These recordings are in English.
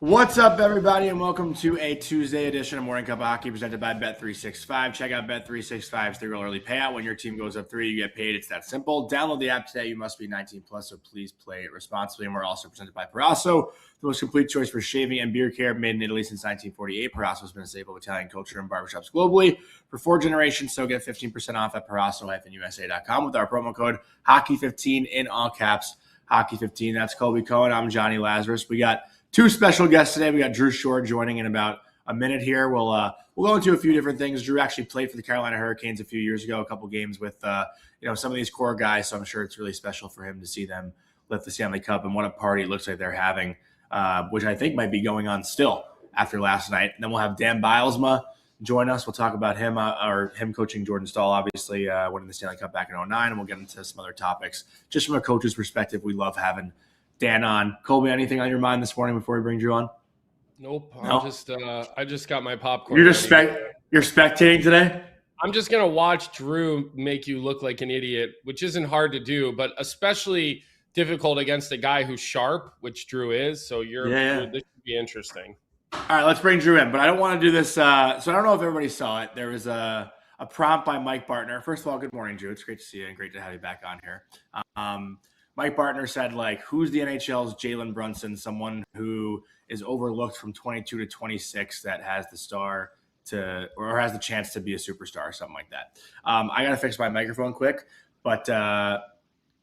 What's up, everybody, and welcome to a Tuesday edition of Morning Cup Hockey presented by Bet365. Check out Bet365's 3-roll early payout. When your team goes up 3, you get paid. It's that simple. Download the app today. You must be 19 plus, so please play it responsibly. And we're also presented by Parasso, the most complete choice for shaving and beard care, made in Italy since 1948. Parasso has been a staple of Italian culture and barbershops globally for 4 generations. So get 15% off at Parasso-USA.com with our promo code Hockey15 in all caps. Hockey15. That's Colby, Cohen. I'm Jonny, Lazarus. We got 2 special guests today. We got Drew Shore joining in about a minute here. We'll go into a few different things. Drew actually played for the Carolina Hurricanes a few years ago, a couple games with some of these core guys. So I'm sure it's really special for him to see them lift the Stanley Cup, and what a party it looks like they're having, which I think might be going on still after last night. And then we'll have Dan Bylsma join us. We'll talk about him coaching Jordan Staal, obviously winning the Stanley Cup back in 2009, and we'll get into some other topics. Just from a coach's perspective, we love having Dan on. Colby, anything on your mind this morning before we bring Drew on? Nope. No? I just got my popcorn. You're spectating today? I'm just going to watch Drew make you look like an idiot, which isn't hard to do, but especially difficult against a guy who's sharp, which Drew is. So this should be interesting. All right, let's bring Drew in. But I don't want to do this. So I don't know if everybody saw it. There was a prompt by Mike Bartner. First of all, good morning, Drew. It's great to see you and great to have you back on here. Mike Bartner said, who's the NHL's Jalen Brunson, someone who is overlooked from 22 to 26 that has has the chance to be a superstar or something like that. I got to fix my microphone quick, but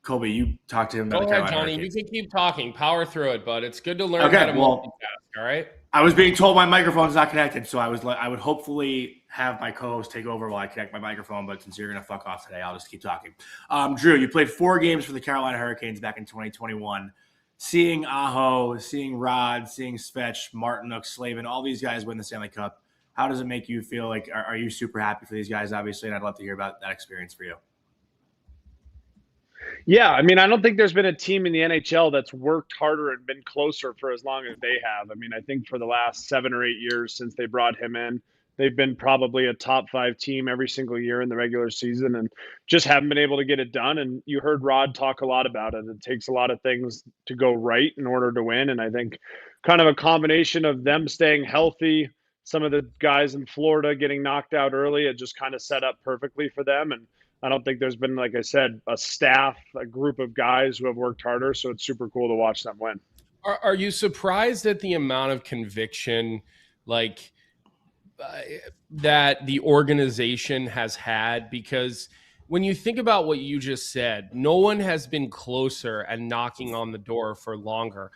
Colby, you talked to him about Go the ahead, Carolina Johnny. Hurricanes. You can keep talking. Power through it, bud. It's good to learn how to multitask, all right? I was being told my microphone's not connected, so I would hopefully have my co-host take over while I connect my microphone, but since you're going to fuck off today, I'll just keep talking. Drew, you played 4 games for the Carolina Hurricanes back in 2021. Seeing Aho, seeing Rod, seeing Svech, Martinook, Slavin, all these guys win the Stanley Cup, how does it make you feel? Are you super happy for these guys, obviously, and I'd love to hear about that experience for you. Yeah, I mean, I don't think there's been a team in the NHL that's worked harder and been closer for as long as they have. I mean, I think for the last 7 or 8 years since they brought him in, they've been probably a top 5 team every single year in the regular season and just haven't been able to get it done. And you heard Rod talk a lot about it. It takes a lot of things to go right in order to win. And I think kind of a combination of them staying healthy, some of the guys in Florida getting knocked out early, it just kind of set up perfectly for them. And I don't think there's been, like I said, a group of guys who have worked harder. So it's super cool to watch them win. Are you surprised at the amount of conviction, that the organization has had? Because when you think about what you just said, no one has been closer and knocking on the door for longer.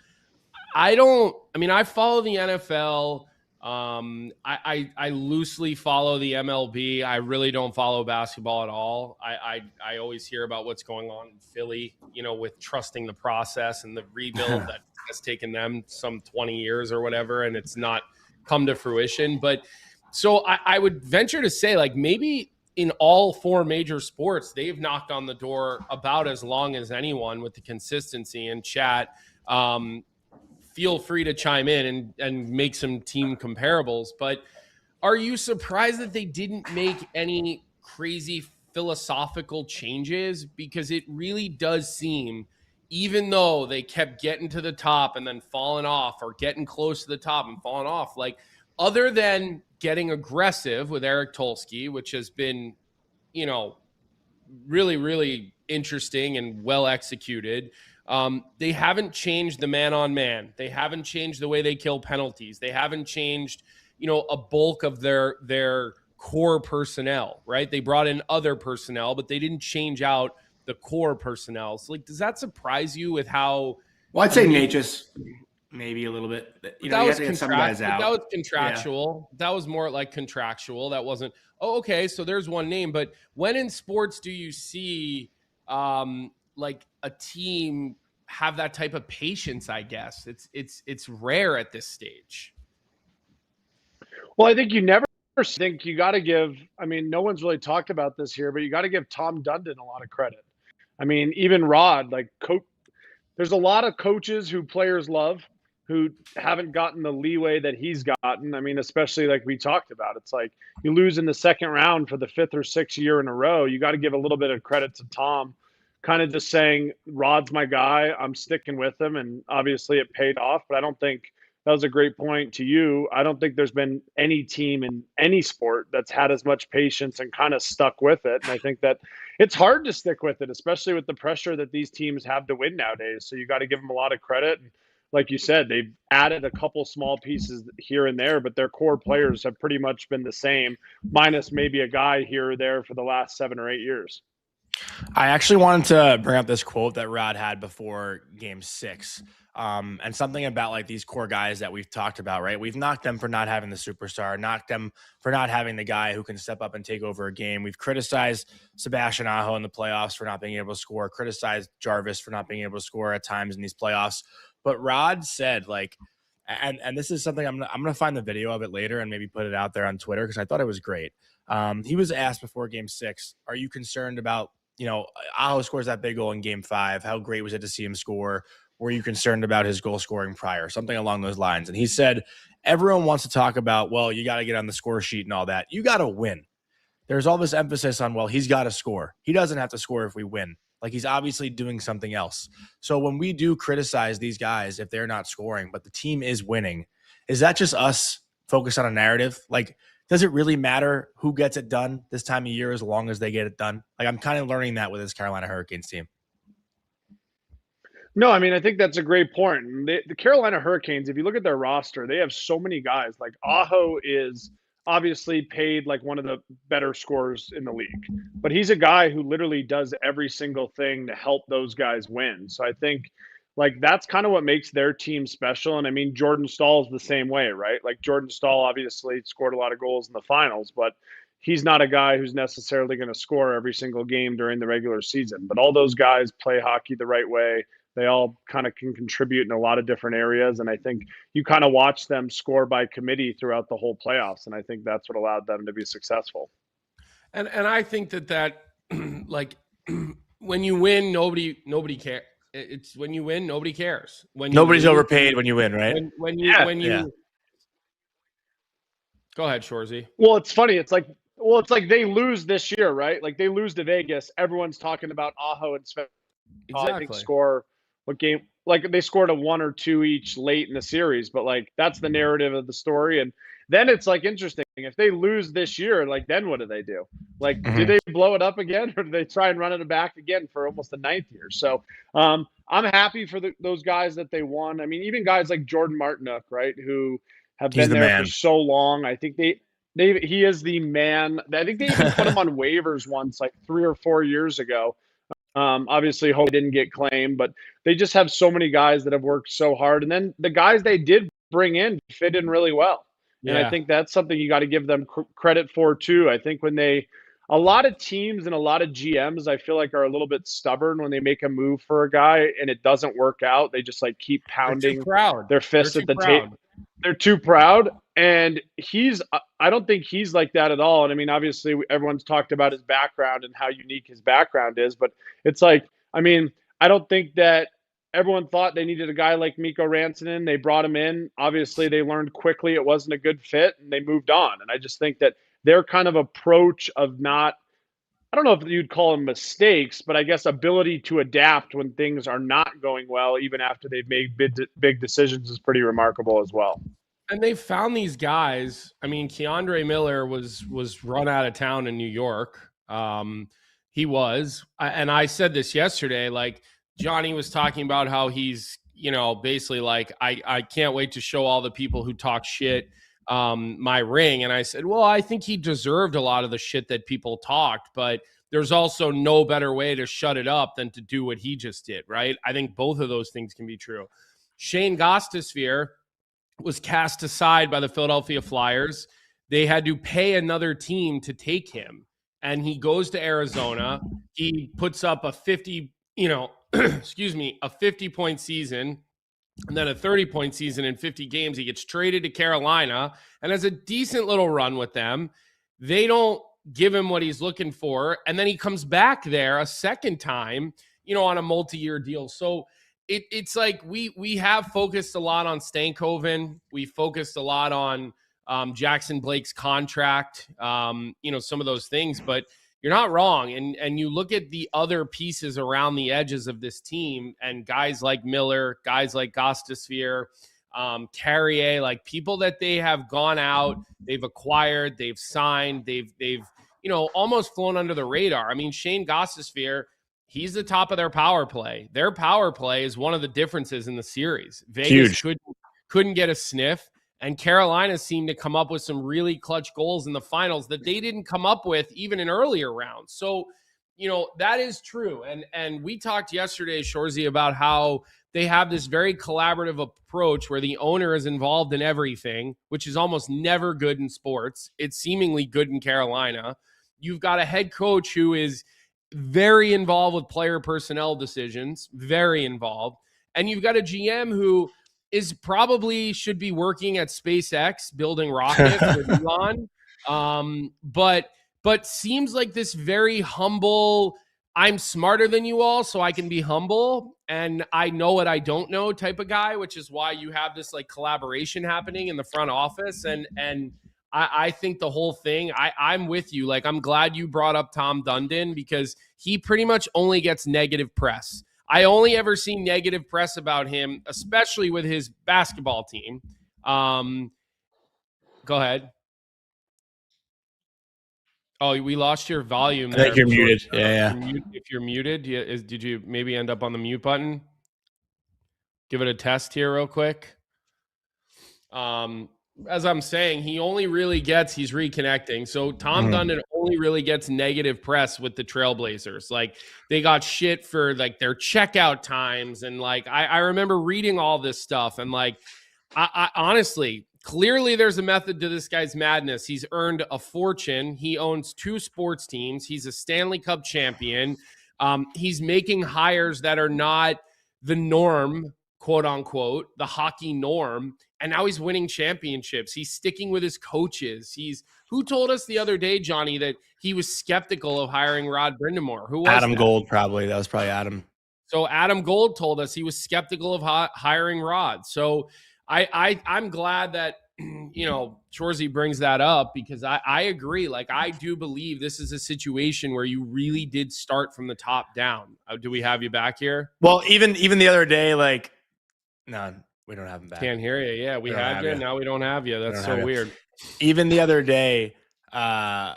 I follow the NFL. I loosely follow the MLB. I really don't follow basketball at all. I always hear about what's going on in Philly, with trusting the process and the rebuild that has taken them some 20 years or whatever, and it's not come to fruition. But so I would venture to say, maybe in all 4 major sports, they've knocked on the door about as long as anyone with the consistency. And chat, feel free to chime in and make some team comparables. But are you surprised that they didn't make any crazy philosophical changes? Because it really does seem, even though they kept getting to the top and then falling off, or getting close to the top and falling off, other than getting aggressive with Eric Tulsky, which has been, really, really interesting and well executed, they haven't changed the man-on-man. They haven't changed the way they kill penalties. They haven't changed, a bulk of their core personnel, right? They brought in other personnel, but they didn't change out the core personnel. So, does that surprise you with how? Well, I'd say Natchez maybe a little bit. You have to get some guys out. That was contractual. Yeah. That was more contractual. That wasn't. Oh, okay. So there's one name. But when in sports do you see a team have that type of patience? I guess it's rare at this stage. Well, I think you got to give, no one's really talked about this here, but you got to give Tom Dundon a lot of credit. Even Rod, there's a lot of coaches who players love who haven't gotten the leeway that he's gotten. Especially like we talked about, it's like you lose in the second round for the 5th or 6th year in a row. You got to give a little bit of credit to Tom, kind of just saying, Rod's my guy, I'm sticking with him. And obviously it paid off, but I don't think that was a great point to you. I don't think there's been any team in any sport that's had as much patience and kind of stuck with it. And I think that it's hard to stick with it, especially with the pressure that these teams have to win nowadays. So you got to give them a lot of credit. And like you said, they've added a couple small pieces here and there, but their core players have pretty much been the same, minus maybe a guy here or there for the last 7 or 8 years. I actually wanted to bring up this quote that Rod had before game 6. And something about like these core guys that we've talked about, right? We've knocked them for not having the superstar, knocked them for not having the guy who can step up and take over a game. We've criticized Sebastian Aho in the playoffs for not being able to score, criticized Jarvis for not being able to score at times in these playoffs. But Rod said, like, and this is something I'm gonna find the video of it later and maybe put it out there on Twitter because I thought it was great. He was asked before game 6, are you concerned about, Aho scores that big goal in game 5? How great was it to see him score? Were you concerned about his goal scoring prior? Something along those lines. And he said, everyone wants to talk about, well, you got to get on the score sheet and all that. You got to win. There's all this emphasis on, well, he's got to score. He doesn't have to score if we win. Like, he's obviously doing something else. So when we do criticize these guys, if they're not scoring, but the team is winning, is that just us focused on a narrative? Like, does it really matter who gets it done this time of year as long as they get it done? Like, I'm kind of learning that with this Carolina Hurricanes team. No, I mean, I think that's a great point. The Carolina Hurricanes, if you look at their roster, they have so many guys. Like Aho is obviously paid like one of the better scorers in the league, but he's a guy who literally does every single thing to help those guys win. So I think like that's kind of what makes their team special. And I mean, Jordan Staal is the same way, right? Like Jordan Staal obviously scored a lot of goals in the finals, but he's not a guy who's necessarily going to score every single game during the regular season. But all those guys play hockey the right way. They all kind of can contribute in a lot of different areas. And I think you kind of watch them score by committee throughout the whole playoffs. And I think that's what allowed them to be successful. And I think that like when you win, nobody cares. It's when you win, nobody cares. When nobody's overpaid when you win, right? When you Go ahead, Shorzy. Well, it's funny. It's like they lose this year, right? Like they lose to Vegas. Everyone's talking about Aho and Sven. Exactly. I think score what game, like they scored a 1 or 2 each late in the series, but like that's the narrative of the story. And then it's like interesting if they lose this year, like then what do they do? Like, do they blow it up again, or do they try and run it back again for almost the 9th year? So I'm happy for those guys that they won. I mean, even guys like Jordan Martinook, right, who have been there for so long. I think he is the man. I think they even put him on waivers once, like 3 or 4 years ago. Obviously, Hope didn't get claimed, but they just have so many guys that have worked so hard. And then the guys they did bring in fit in really well. Yeah. And I think that's something you got to give them credit for, too. I think a lot of teams and a lot of GMs, I feel like, are a little bit stubborn when they make a move for a guy and it doesn't work out. They just like keep pounding their fists at the table. They're too proud. And I don't think he's like that at all. And I mean, obviously everyone's talked about his background and how unique his background is, but it's like, I mean, I don't think that everyone thought they needed a guy like Mikko Rantanen. They brought him in. Obviously they learned quickly it wasn't a good fit and they moved on. And I just think that their kind of approach of not, I don't know if you'd call them mistakes, but I guess ability to adapt when things are not going well, even after they've made big decisions, is pretty remarkable as well. And they found these guys. I mean, Keandre Miller was run out of town in New York. He was. And I said this yesterday, like Jonny was talking about how he's, basically like, I can't wait to show all the people who talk shit my ring. And I said, well, I think he deserved a lot of the shit that people talked, but there's also no better way to shut it up than to do what he just did, right? I think both of those things can be true. Shane Gostisbehere was cast aside by the Philadelphia Flyers. They had to pay another team to take him. And he goes to Arizona. He puts up a 50, a 50-point season and then a 30-point season in 50 games. He gets traded to Carolina and has a decent little run with them. They don't give him what he's looking for. And then he comes back there a second time, on a multi-year deal. So it's like we have focused a lot on Stankoven. We focused a lot on Jackson Blake's contract, some of those things. But you're not wrong. And you look at the other pieces around the edges of this team and guys like Miller, guys like Gostisbehere, Carrier, like people that they have gone out, they've acquired, they've signed, they've almost flown under the radar. I mean, Shane Gostisbehere, he's the top of their power play. Their power play is one of the differences in the series. Vegas couldn't get a sniff, and Carolina seemed to come up with some really clutch goals in the finals that they didn't come up with even in earlier rounds. So, that is true. And we talked yesterday, Shorzy, about how they have this very collaborative approach where the owner is involved in everything, which is almost never good in sports. It's seemingly good in Carolina. You've got a head coach who is very involved with player personnel decisions, very involved. And you've got a GM who is probably should be working at SpaceX building rockets with Elon. But seems like this very humble, I'm smarter than you all, so I can be humble, and I know what I don't know type of guy, which is why you have this like collaboration happening in the front office. And I think the whole thing, I'm with you. Like, I'm glad you brought up Tom Dundon because he pretty much only gets negative press. I only ever see negative press about him, especially with his basketball team. Go ahead. Oh, we lost your volume there. I think you're muted. Yeah. If you're muted, did you maybe end up on the mute button? Give it a test here real quick. As I'm saying, he's reconnecting. So Tom Dundon only really gets negative press with the Trailblazers. Like, they got shit for like their checkout times. And like, I remember reading all this stuff. And like, I honestly, clearly there's a method to this guy's madness. He's earned a fortune. He owns 2 sports teams. He's a Stanley Cup champion. He's making hires that are not the norm, quote unquote, the hockey norm. And now he's winning championships. He's sticking with his coaches. Who told us the other day, Jonny, that he was skeptical of hiring Rod Brind'Amour? Who was Adam that? Gold, probably. That was probably Adam. So Adam Gold told us he was skeptical of hiring Rod. So I'm glad that, Shorzy brings that up because I agree. Like, I do believe this is a situation where you really did start from the top down. Do we have you back here? Well, even the other day, like, no, we don't have him back. Can't hear you. Yeah, we had you. Now we don't have you. That's so weird. Even the other day,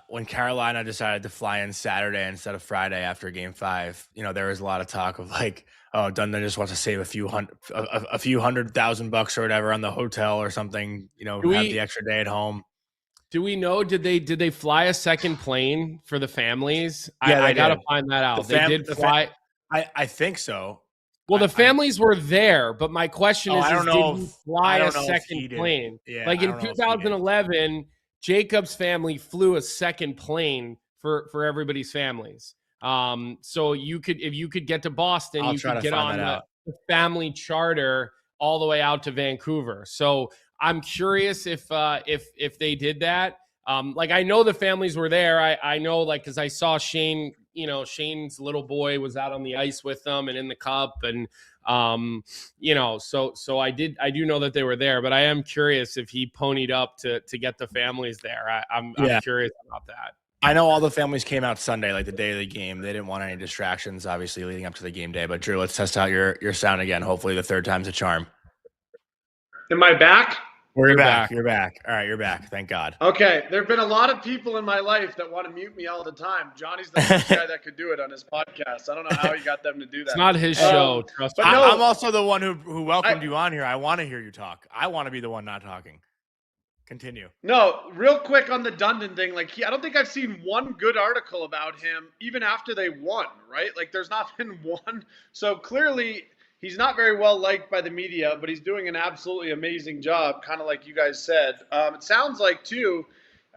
when Carolina decided to fly in Saturday instead of Friday after Game 5, there was a lot of talk of like, oh, Dundon just wants to save a few $100,000 or whatever on the hotel or something. Have the extra day at home. Do we know? Did they fly a second plane for the families? Yeah, I gotta find that out. They did fly. I think so. Well, the families were there, but my question is, did he fly a second plane? Yeah, like in 2011, Jacob's family flew a second plane for everybody's families. So if you could get to Boston, you could get on the family charter all the way out to Vancouver. So I'm curious if they did that. Like, I know the families were there. I know, like, because I saw Shane. Shane's little boy was out on the ice with them and in the cup, and so I do know that they were there, but I am curious if he ponied up to get the families there. I'm curious about that. I know all the families came out Sunday, like the day of the game. They didn't want any distractions, obviously, leading up to the game day. But Drew, let's test out your sound again. Hopefully, the third time's a charm. Am I back? You're back. You're back. All right, you're back. Thank God. Okay, there have been a lot of people in my life that want to mute me all the time. Johnny's the first guy that could do it on his podcast. I don't know how he got them to do that. It's not his show. Trust me. I'm also the one who welcomed you on here. I want to hear you talk. I want to be the one not talking. Continue. No, real quick on the Dundon thing. Like, I don't think I've seen one good article about him, even after they won, right? Like, there's not been one. So clearly, he's not very well liked by the media, but he's doing an absolutely amazing job, kind of like you guys said. It sounds like, too,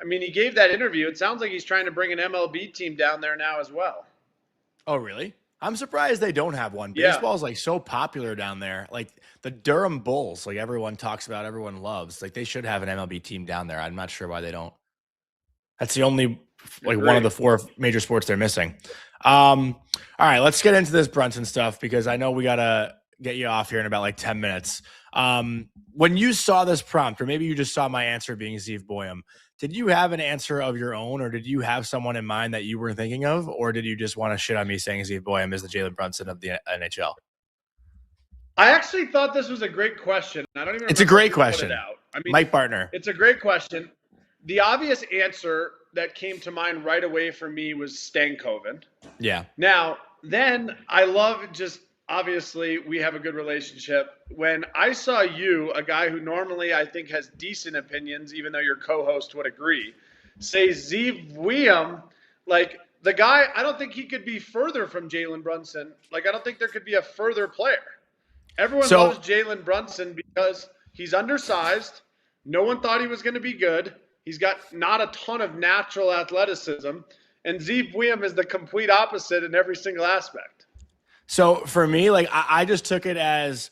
I mean, he gave that interview. It sounds like he's trying to bring an MLB team down there now as well. Oh, really? I'm surprised they don't have one. Baseball is like so popular down there. Like the Durham Bulls, like everyone talks about, everyone loves. Like they should have an MLB team down there. I'm not sure why they don't. That's the only one of the 4 major sports they're missing. All right, let's get into this Brunson stuff because I know we gotta get you off here in about like 10 minutes. When you saw this prompt, or maybe you just saw my answer being Steve Boyum, did you have an answer of your own, or did you have someone in mind that you were thinking of, or did you just want to shit on me saying Steve Boyum is the Jalen Brunson of the NHL? I actually thought this was a great question. I don't even. It's a remember great who put question. it out. I mean, Mike Bartner. it's a great question. The obvious answer that came to mind right away for me was Stan Cohen. Yeah. Now, then I love just obviously we have a good relationship. When I saw you, a guy who normally I think has decent opinions, even though your co-host would agree, say Zeev William, like the guy, I don't think he could be further from Jalen Brunson. Like I don't think there could be a further player. Everyone loves Jalen Brunson because he's undersized. No one thought he was going to be good. He's got not a ton of natural athleticism. And Zeev William is the complete opposite in every single aspect. So for me, like I just took it as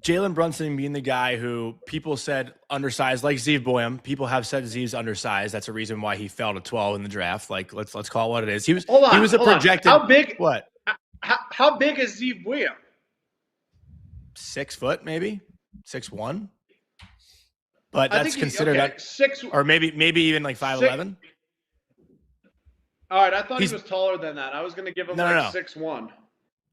Jalen Brunson being the guy who people said undersized, like Zeev William. People have said Zeev's undersized. That's a reason why he fell to 12 in the draft. Like let's call it what it is. He was a projected. How big? What? How big is Zeev William? 6 foot, maybe 6'1". But that's considered okay, 6, or maybe even like 5'11". All right, I thought he was taller than that. I was going to give him 6'1".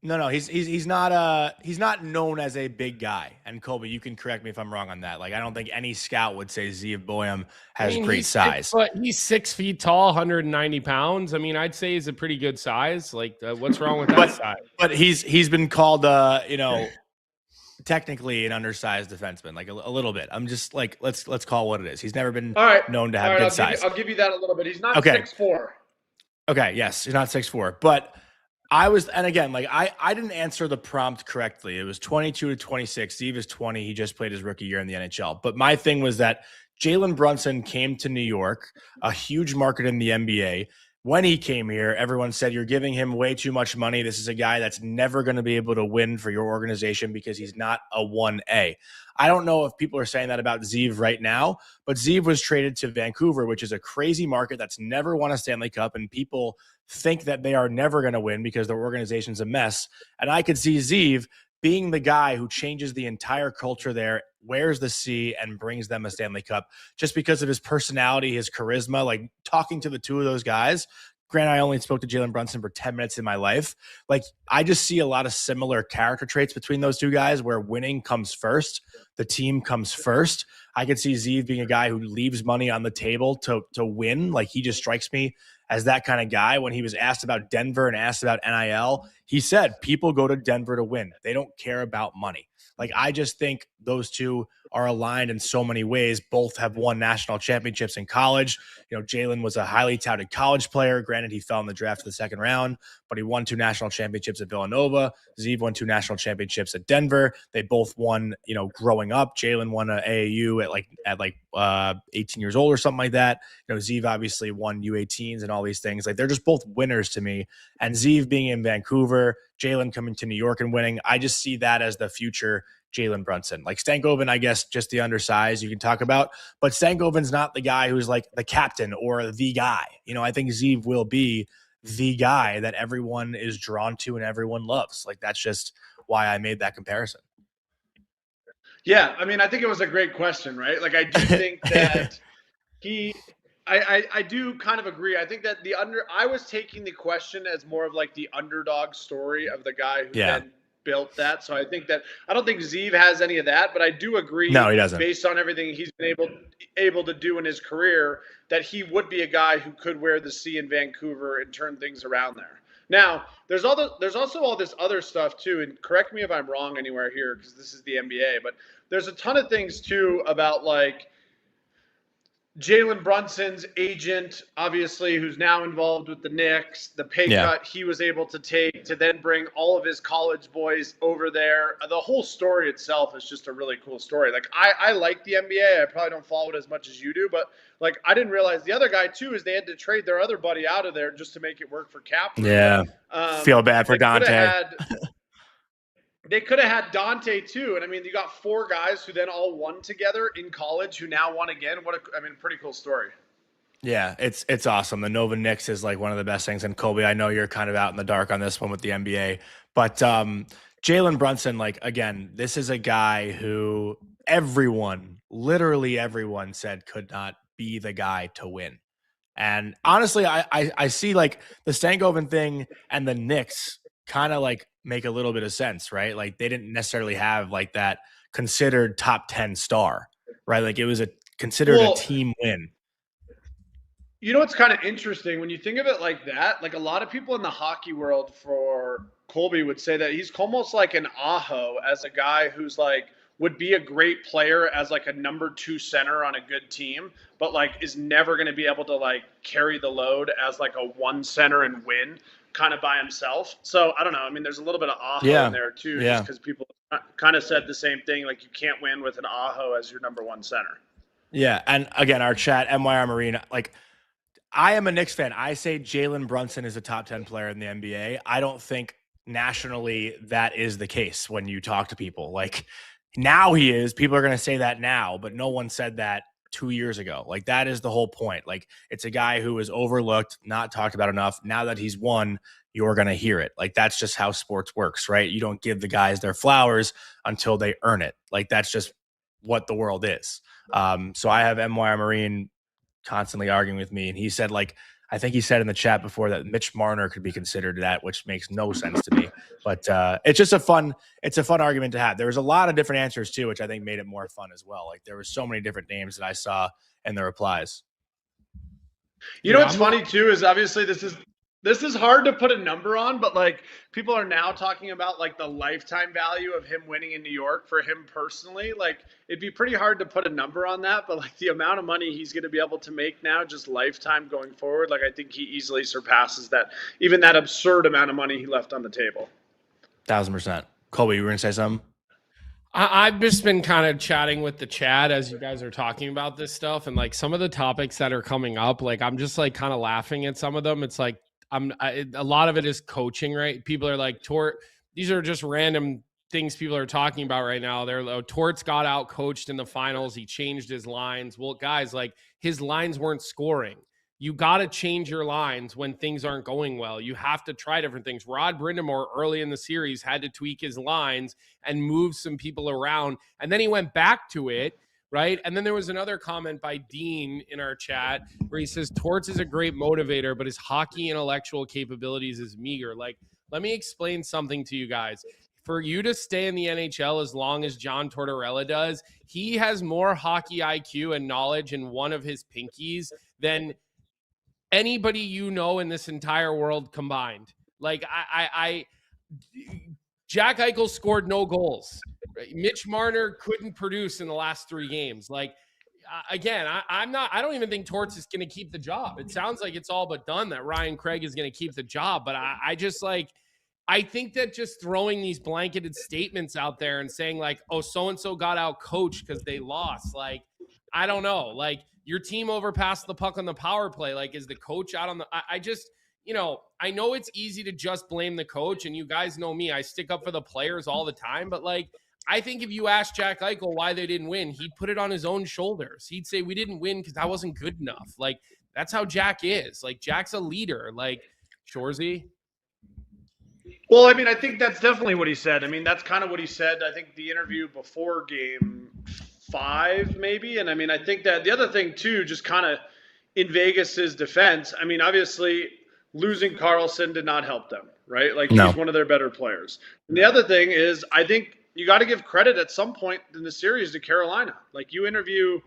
No, he's not known as a big guy. And Colby, you can correct me if I'm wrong on that. Like I don't think any scout would say Zeev William has great size. But he's 6 feet tall, 190 pounds. I mean, I'd say he's a pretty good size. Like what's wrong with that size? But he's been called technically an undersized defenseman, like a little bit. I'm just like let's call it what it is. He's never been known to have good size. I'll give you that a little bit. He's not 6'4". Okay, yes, he's not 6'4", but I was, and again, like I didn't answer the prompt correctly. It was 22 to 26. Zeev is 20. He just played his rookie year in the NHL. But my thing was that Jalen Brunson came to New York, a huge market in the NBA. When he came here, everyone said, you're giving him way too much money. This is a guy that's never going to be able to win for your organization because he's not a 1A. I don't know if people are saying that about Zeev right now, but Zeev was traded to Vancouver, which is a crazy market that's never won a Stanley Cup, and people think that they are never going to win because their organization's a mess. And I could see Zeev being the guy who changes the entire culture there, wears the C, and brings them a Stanley Cup just because of his personality, his charisma. Like talking to the two of those guys, granted, I only spoke to Jalen Brunson for 10 minutes in my life. Like I just see a lot of similar character traits between those two guys where winning comes first. The team comes first. I could see Zeev being a guy who leaves money on the table to win. Like he just strikes me as that kind of guy. When he was asked about Denver and asked about NIL, he said people go to Denver to win. They don't care about money. Like I just think those two are aligned in so many ways. Both have won national championships in college. You know, Jalen was a highly touted college player. Granted, he fell in the draft in the second round, but he won 2 national championships at Villanova. Zeev won 2 national championships at Denver. They both won, growing up. Jalen won an AAU at 18 years old or something like that. Zeev obviously won U18s and all these things. Like they're just both winners to me. And Zeev being in Vancouver, Jalen coming to New York and winning, I just see that as the future Jalen Brunson. Like Stankoven, I guess, just the undersized you can talk about, but Stankoven's not the guy who's like the captain or the guy. I think Zeev will be the guy that everyone is drawn to and everyone loves. Like that's just why I made that comparison. Yeah, I mean, I think it was a great question, right? Like I do think that I do kind of agree. I think that I was taking the question as more of like the underdog story of the guy who then built that. So I think that I don't think Zeev has any of that, but I do agree. No, he doesn't. Based on everything he's been able to do in his career, that he would be a guy who could wear the C in Vancouver and turn things around there. Now, there's also all this other stuff too, and correct me if I'm wrong anywhere here because this is the NBA, but there's a ton of things too about like Jalen Brunson's agent, obviously, who's now involved with the Knicks, the pay cut he was able to take to then bring all of his college boys over there. The whole story itself is just a really cool story. Like, I like the NBA. I probably don't follow it as much as you do, but, like, I didn't realize the other guy, too, is they had to trade their other buddy out of there just to make it work for cap. Yeah. Feel bad for Dante. They could have had Dante too. And I mean, you got 4 guys who then all won together in college who now won again. Pretty cool story. Yeah, it's awesome. The Nova Knicks is like one of the best things. And Colby, I know you're kind of out in the dark on this one with the NBA, but Jalen Brunson, like, again, this is a guy who literally everyone said could not be the guy to win. And honestly, I see like the Stankoven thing and the Knicks kind of like make a little bit of sense, right? Like they didn't necessarily have like that considered top 10 star, right? Like it was considered a team win. You know what's kind of interesting when you think of it like that? Like a lot of people in the hockey world for Colby would say that he's almost like an Aho as a guy who's like would be a great player as like a number 2 center on a good team, but like is never going to be able to like carry the load as like a 1 center and win kind of by himself. So I don't know. I mean, there's a little bit of Aho in there too, just because people kind of said the same thing. Like you can't win with an Aho as your number 1 center. Yeah, and again, our chat, MYR Marine, like I am a Knicks fan. I say Jalen Brunson is a top 10 player in the NBA. I don't think nationally that is the case when you talk to people. Like now he is. People are going to say that now, but no one said that 2 years ago. Like that is the whole point. Like it's a guy who is overlooked, not talked about enough. Now that he's won, you're going to hear it. Like that's just how sports works, right? You don't give the guys their flowers until they earn it. Like that's just what the world is. So I have MYR Marine constantly arguing with me, and he said, like, I think he said in the chat before that Mitch Marner could be considered that, which makes no sense to me. But it's just a fun argument to have. There was a lot of different answers too, which I think made it more fun as well. Like there were so many different names that I saw in the replies. You know what's funny too is obviously this is hard to put a number on, but like people are now talking about like the lifetime value of him winning in New York for him personally. Like it'd be pretty hard to put a number on that, but like the amount of money he's going to be able to make now, just lifetime going forward, like I think he easily surpasses that, even that absurd amount of money he left on the table. 1,000%. Colby, you were going to say something? I've just been kind of chatting with the chat as you guys are talking about this stuff, and like some of the topics that are coming up, like I'm just like kind of laughing at some of them. It's like a lot of it is coaching, right? People are like, these are just random things people are talking about right now. They're Torts got out coached in the finals. He changed his lines. Well, guys, like his lines weren't scoring. You got to change your lines when things aren't going well. You have to try different things. Rod Brindamore early in the series had to tweak his lines and move some people around. And then he went back to it. Right. And then there was another comment by Dean in our chat where he says Torts is a great motivator, but his hockey intellectual capabilities is meager. Like, let me explain something to you guys. For you to stay in the NHL as long as John Tortorella does, he has more hockey IQ and knowledge in one of his pinkies than anybody you know in this entire world combined. Like, Jack Eichel scored no goals. Mitch Marner couldn't produce in the last 3 games. Like, again, I don't even think Torts is going to keep the job. It sounds like it's all but done that Ryan Craig is going to keep the job. But I just like, I think that just throwing these blanketed statements out there and saying like, oh, so-and-so got out coached because they lost. Like, I don't know. Like, your team overpassed the puck on the power play. Like, is the coach out on the, I just, you know, I know it's easy to just blame the coach, and you guys know me. I stick up for the players all the time, but like, I think if you ask Jack Eichel why they didn't win, he'd put it on his own shoulders. He'd say, we didn't win because I wasn't good enough. Like, that's how Jack is. Like, Jack's a leader. Like, Shorzy. Well, I mean, I think that's definitely what he said. I mean, that's kind of what he said. I think the interview before game 5, maybe. And I mean, I think that the other thing too, just kind of in Vegas's defense, I mean, obviously losing Carlson did not help them, right? Like he's one of their better players. And the other thing is, I think you got to give credit at some point in the series to Carolina. Like you interview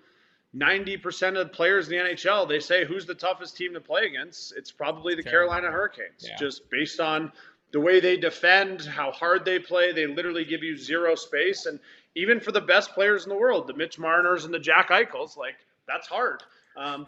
90% of the players in the NHL, they say who's the toughest team to play against. It's probably the Carolina Hurricanes, just based on the way they defend, how hard they play. They literally give you zero space. And even for the best players in the world, the Mitch Marners and the Jack Eichels, like that's hard.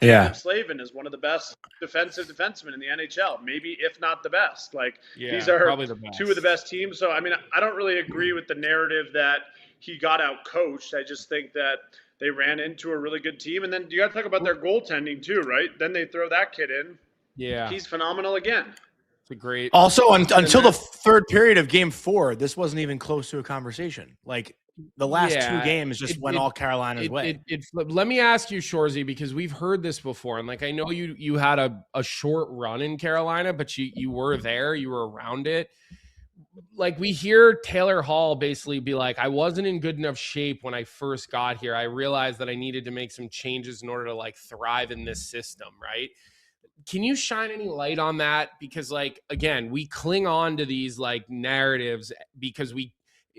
Jacob Slavin is one of the best defensive defensemen in the NHL, maybe if not the best. Like these are 2 of the best teams. So, I mean, I don't really agree with the narrative that he got out coached. I just think that they ran into a really good team. And then you got to talk about their goaltending too, right? Then they throw that kid in. Yeah. He's phenomenal again. It's a great. Also, until the 3rd period of game 4, this wasn't even close to a conversation. Like, the last 2 games just went all Carolina's way. Let me ask you, Shorzy, because we've heard this before. And like, I know you had a short run in Carolina, but you were there, you were around it. Like we hear Taylor Hall basically be like, I wasn't in good enough shape when I first got here. I realized that I needed to make some changes in order to like thrive in this system. Right. Can you shine any light on that? Because, like, again, we cling on to these like narratives because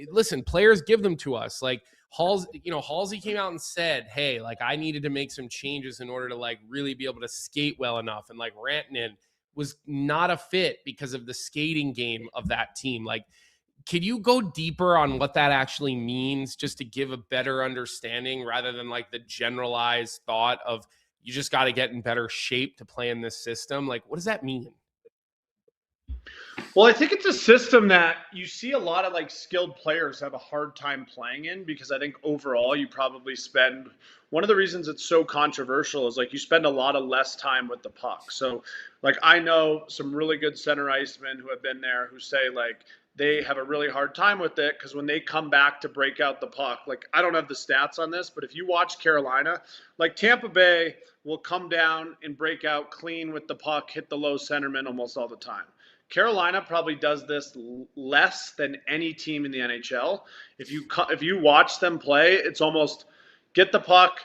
listen, players give them to us. Like Halsey came out and said, hey, like, I needed to make some changes in order to like really be able to skate well enough. And like Rantanen was not a fit because of the skating game of that team. Like, could you go deeper on what that actually means just to give a better understanding rather than like the generalized thought of you just got to get in better shape to play in this system? Like, what does that mean? Well, I think it's a system that you see a lot of like skilled players have a hard time playing in, because I think overall you probably spend, one of the reasons it's so controversial is like you spend a lot of less time with the puck. So like I know some really good center icemen who have been there who say like they have a really hard time with it because when they come back to break out the puck, like I don't have the stats on this, but if you watch Carolina, like Tampa Bay will come down and break out clean with the puck, hit the low centerman almost all the time. Carolina probably does this less than any team in the NHL. If you watch them play, it's almost get the puck,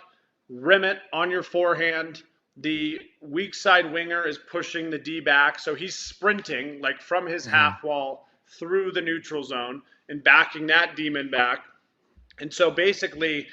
rim it on your forehand. The weak side winger is pushing the D back, so he's sprinting like from his half wall through the neutral zone and backing that demon back. And so basically,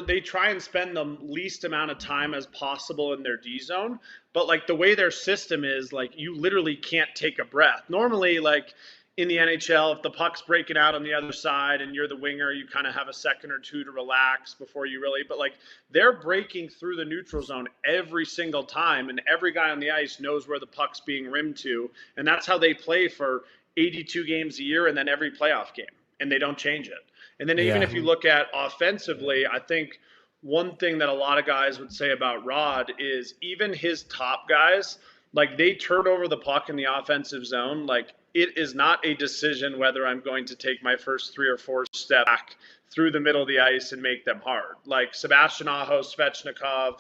they try and spend the least amount of time as possible in their D zone. But like the way their system is, like you literally can't take a breath. Normally, like in the NHL, if the puck's breaking out on the other side and you're the winger, you kind of have a second or two to relax before you really. But like they're breaking through the neutral zone every single time, and every guy on the ice knows where the puck's being rimmed to, and that's how they play for 82 games a year, and then every playoff game, and they don't change it. And then even if you look at offensively, I think one thing that a lot of guys would say about Rod is even his top guys, like they turn over the puck in the offensive zone. Like it is not a decision whether I'm going to take my first 3 or 4 steps back through the middle of the ice and make them hard. Like Sebastian Aho, Svechnikov,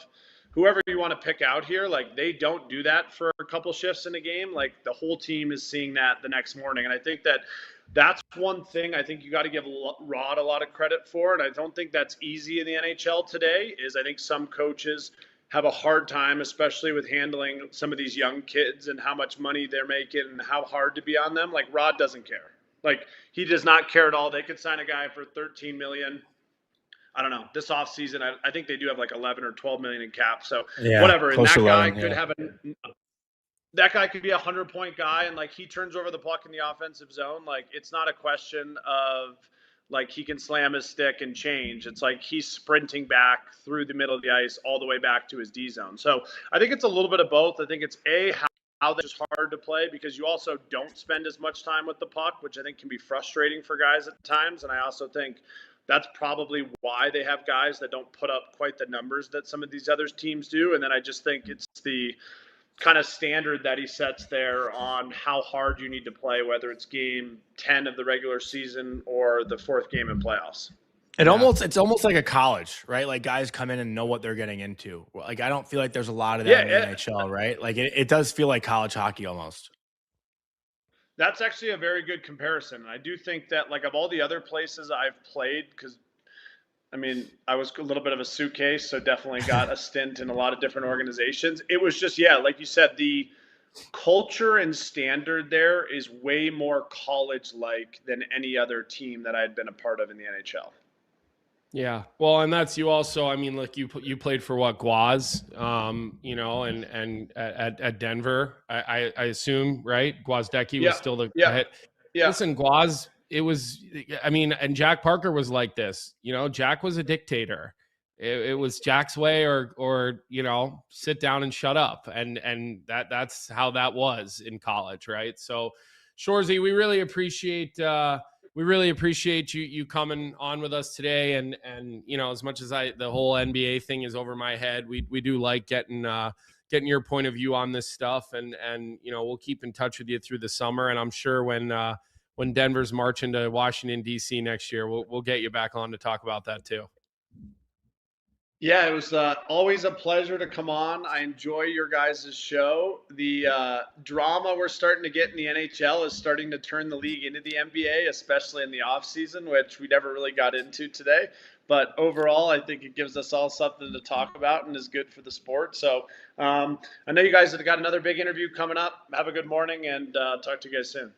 whoever you want to pick out here, like they don't do that for a couple shifts in a game. Like the whole team is seeing that the next morning. And I think that's one thing I think you got to give Rod a lot of credit for. And I don't think that's easy in the NHL today. Is I think some coaches have a hard time, especially with handling some of these young kids and how much money they're making and how hard to be on them. Like Rod doesn't care. Like he does not care at all. They could sign a guy for $13 million. I don't know, this offseason, I think they do have like 11 or 12 million in cap. So whatever. And that guy could have that guy could be 100-point guy, and like he turns over the puck in the offensive zone. Like it's not a question of like he can slam his stick and change. It's like he's sprinting back through the middle of the ice all the way back to his D zone. So I think it's a little bit of both. I think it's how that's hard to play because you also don't spend as much time with the puck, which I think can be frustrating for guys at times. And I also think that's probably why they have guys that don't put up quite the numbers that some of these other teams do. And then I just think it's the kind of standard that he sets there on how hard you need to play, whether it's game 10 of the regular season or the 4th game in playoffs. It's almost like a college, right? Like guys come in and know what they're getting into. Like I don't feel like there's a lot of that in the NHL, right? Like it does feel like college hockey almost. That's actually a very good comparison. I do think that like of all the other places I've played, because I mean, I was a little bit of a suitcase, so definitely got a stint in a lot of different organizations. It was just, like you said, the culture and standard there is way more college-like than any other team that I had been a part of in the NHL. Yeah. Well, and that's you also, I mean, like you played for what, Guaz, and at Denver, I assume, right? Guazdecki was still the head. Yeah. Listen, Guaz, it was, I mean, and Jack Parker was like this, Jack was a dictator. It was Jack's way or, sit down and shut up. And that's how that was in college. Right. So Shorzy, we really appreciate you coming on with us today. And as much as the whole NBA thing is over my head, we do like getting your point of view on this stuff. And we'll keep in touch with you through the summer. And I'm sure when Denver's marching to Washington, D.C. next year, we'll get you back on to talk about that too. Yeah, it was always a pleasure to come on. I enjoy your guys' show. The drama we're starting to get in the NHL is starting to turn the league into the NBA, especially in the offseason, which we never really got into today. But overall, I think it gives us all something to talk about and is good for the sport. So I know you guys have got another big interview coming up. Have a good morning and talk to you guys soon.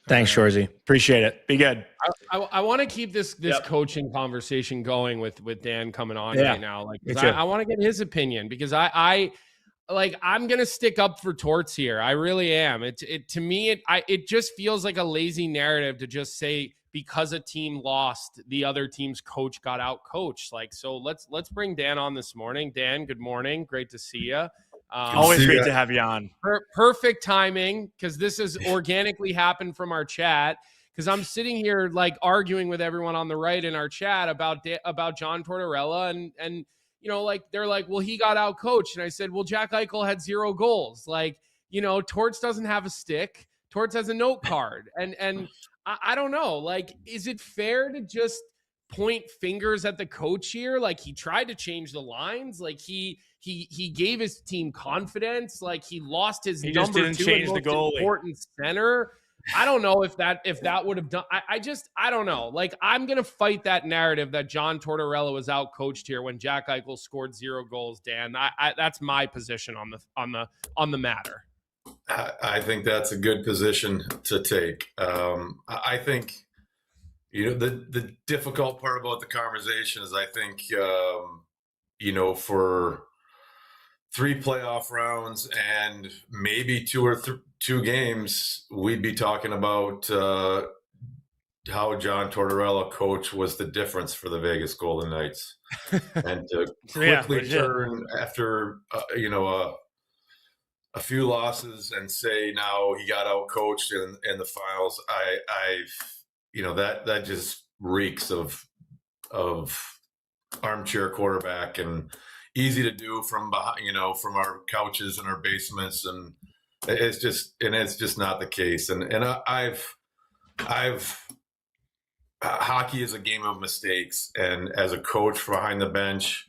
Thanks, Shorzy. Appreciate it. Be good. I want to keep this Yep. coaching conversation going with Dan coming on Yeah, right now. Like, me 'cause too. I want to get his opinion because I'm gonna stick up for Torts here. I really am. To me it just feels like a lazy narrative to just say because a team lost, the other team's coach got out coached. Like, so let's bring Dan on this morning. Dan, good morning. Great to see you. Always great to have you on. Perfect timing because this has organically happened from our chat. Because I'm sitting here like arguing with everyone on the right in our chat about John Tortorella and like they're like, well, he got out coached, and I said, well, Jack Eichel had 0 goals. Like, Torts doesn't have a stick. Torts has a note card, and I don't know. Like, is it fair to just point fingers at the coach here? Like, he tried to change the lines. Like, he gave his team confidence. Like, he lost his He just number didn't 2 change and the most goalie. important center. I don't know if that would have done. I don't know. Like, I'm gonna fight that narrative that John Tortorella was out coached here when Jack Eichel scored 0 goals. Dan, that's my position on the matter. I think that's a good position to take. I think the difficult part about the conversation is I think for 3 playoff rounds and maybe 2 games, we'd be talking about how John Tortorella coach was the difference for the Vegas Golden Knights, and to quickly turn after a few losses and say now he got out coached in the finals. That just reeks of armchair quarterback and easy to do from behind, from our couches and our basements, and it's just not the case. And hockey is a game of mistakes, and as a coach behind the bench,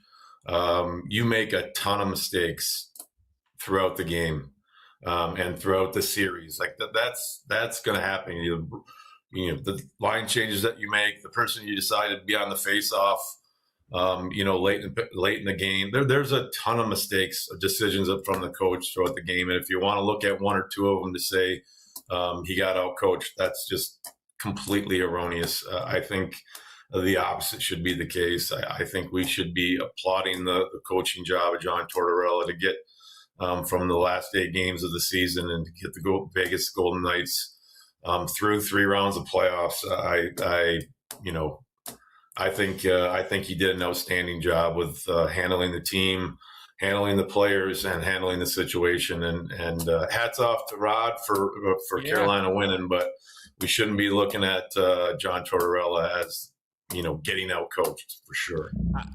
you make a ton of mistakes throughout the game and throughout the series. Like that's going to happen. The line changes that you make, the person you decide to be on the face-off, late in the game. There's a ton of mistakes, decisions from the coach throughout the game, and if you want to look at 1 or 2 of them to say he got out coached, that's just completely erroneous. I think the opposite should be the case. I think we should be applauding the coaching job of John Tortorella to get from the last 8 games of the season and to get the Vegas Golden Knights through 3 rounds of playoffs. I think he did an outstanding job with handling the team, handling the players, and handling the situation. And hats off to Rod for Carolina winning, but we shouldn't be looking at John Tortorella as getting out coached for sure.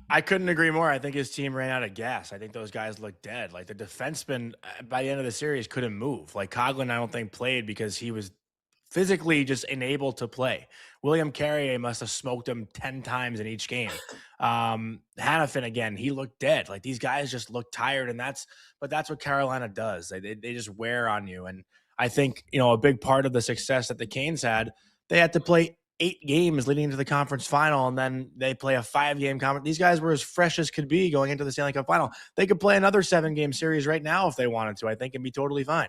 I couldn't agree more. I think his team ran out of gas. I think those guys looked dead. Like, the defenseman by the end of the series couldn't move. Like, Coughlin, I don't think played because he was physically just unable to play. William Carrier must have smoked him 10 times in each game. Hannafin, again, he looked dead. Like, these guys just look tired, and that's what Carolina does. They just wear on you. And I think, a big part of the success that the Canes had, they had to play 8 games leading into the conference final, and then they play a 5-game conference. These guys were as fresh as could be going into the Stanley Cup final. They could play another 7-game series right now if they wanted to, I think, and be totally fine.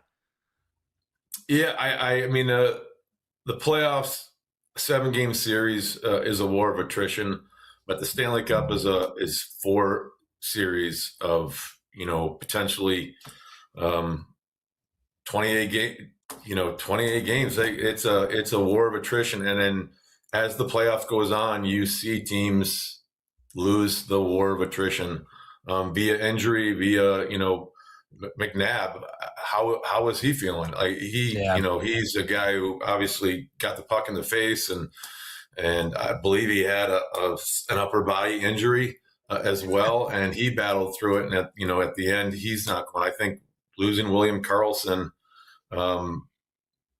Yeah, I mean, the playoffs 7-game series is a war of attrition, but the Stanley Cup is 4 series of potentially 28 games. It's a war of attrition, and then as the playoff goes on, you see teams lose the war of attrition via injury, via McNabb. How was he feeling? Like he's a guy who obviously got the puck in the face, and I believe he had an upper body injury as well, and he battled through it. And at the end, he's not going. I think losing William Karlsson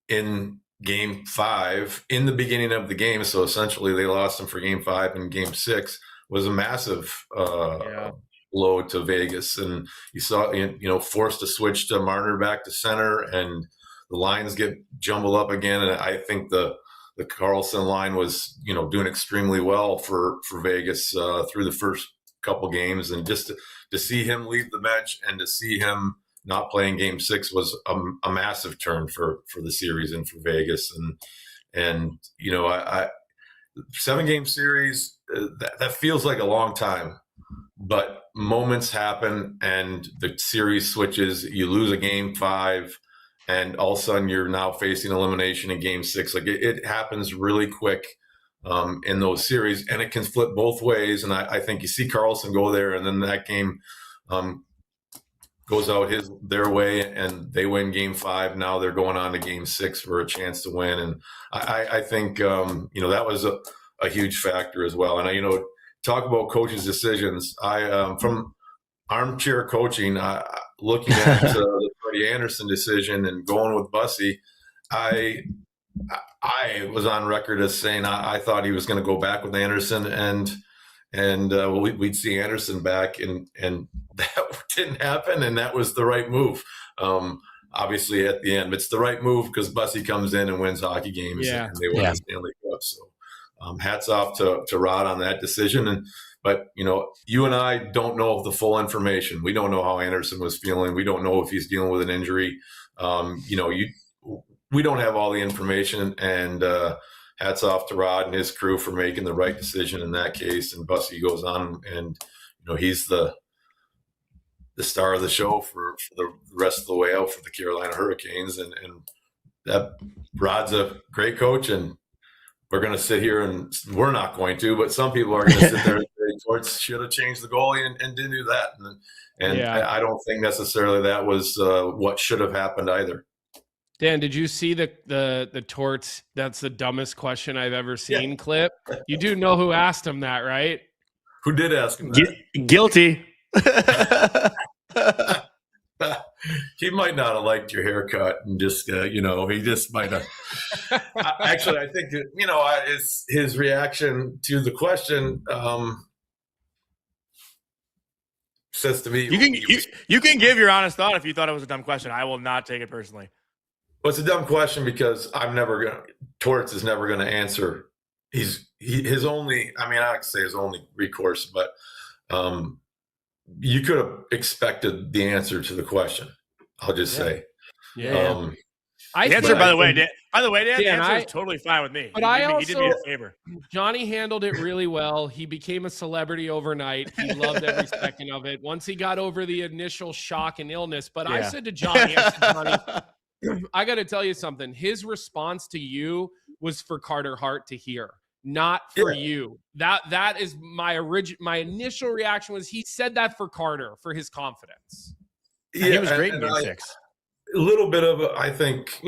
in Game 5 in the beginning of the game, so essentially they lost him for Game 5 and Game 6, was a massive blow to Vegas, and you saw, forced to switch to Marner back to center, and the lines get jumbled up again. And I think the Carlson line was, doing extremely well for Vegas through the first couple games, and just to see him leave the bench and to see him not playing Game 6 was a massive turn for the series and for Vegas. And I 7-game series, that feels like a long time, but moments happen and the series switches. You lose a Game 5, and all of a sudden you're now facing elimination in Game 6. Like it happens really quick in those series, and it can flip both ways. And I think you see Carlson go there, and then that game goes out their way, and they win Game 5. Now they're going on to Game 6 for a chance to win. And I think that was a huge factor as well. And talk about coaches' decisions. From armchair coaching, looking at the Freddie Anderson decision and going with Bussy, I was on record as saying I thought he was going to go back with Anderson, and we'd see Anderson back, and that didn't happen, and that was the right move. Obviously, at the end, but it's the right move because Bussy comes in and wins hockey games, and they win the Stanley Cup. So, hats off to Rod on that decision. But you and I don't know the full information. We don't know how Anderson was feeling. We don't know if he's dealing with an injury. We don't have all the information, and hats off to Rod and his crew for making the right decision in that case. And Bussy goes on, and he's the star of the show for the rest of the way out for the Carolina Hurricanes. And that Rod's a great coach, and we're going to sit here, and we're not going to, but some people are going to sit there and say Torts should have changed the goalie and didn't do that. And I don't think necessarily that was what should have happened either. Dan, did you see the Torts? That's the dumbest question I've ever seen clip. You do know who asked him that, right? Who did ask him that? Guilty. He might not have liked your haircut, and just he just might have. Actually, I think his reaction to the question says to me, you can give your honest thought if you thought it was a dumb question. I will not take it personally. Well, it's a dumb question because Torts is never gonna answer. His only, I don't say his only recourse, but you could have expected the answer to the question. I'll just say. Yeah. The answer, by the way, Dan, the answer is totally fine with me. But he did me a favor. Johnny handled it really well. He became a celebrity overnight. He loved every second of it. Once he got over the initial shock and illness. But I said to Johnny, I got to tell you something. His response to you was for Carter Hart to hear, not for you. That is my initial reaction was he said that for Carter, for his confidence. Yeah, he was great in Game 6. A little bit of, I think,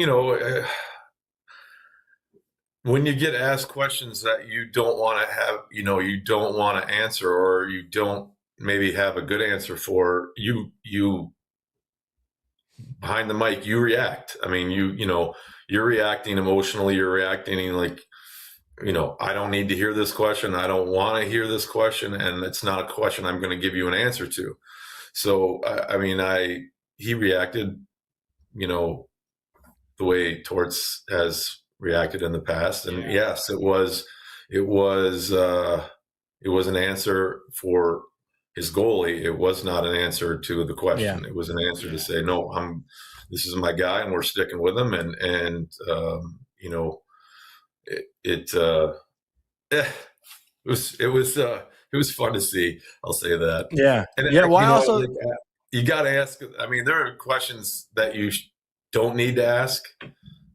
when you get asked questions that you don't want to have, you don't want to answer, or you don't maybe have a good answer for, you behind the mic, you react. You're reacting emotionally. You're reacting like, I don't need to hear this question. I don't want to hear this question. And it's not a question I'm going to give you an answer to. So, he reacted, the way Torts has reacted in the past. And yes, it was an answer for his goalie. It was not an answer to the question. It was an answer to say, no, this is my guy and we're sticking with him. And it was fun to see. I'll say that. Yeah. And you got to ask. There are questions that you don't need to ask.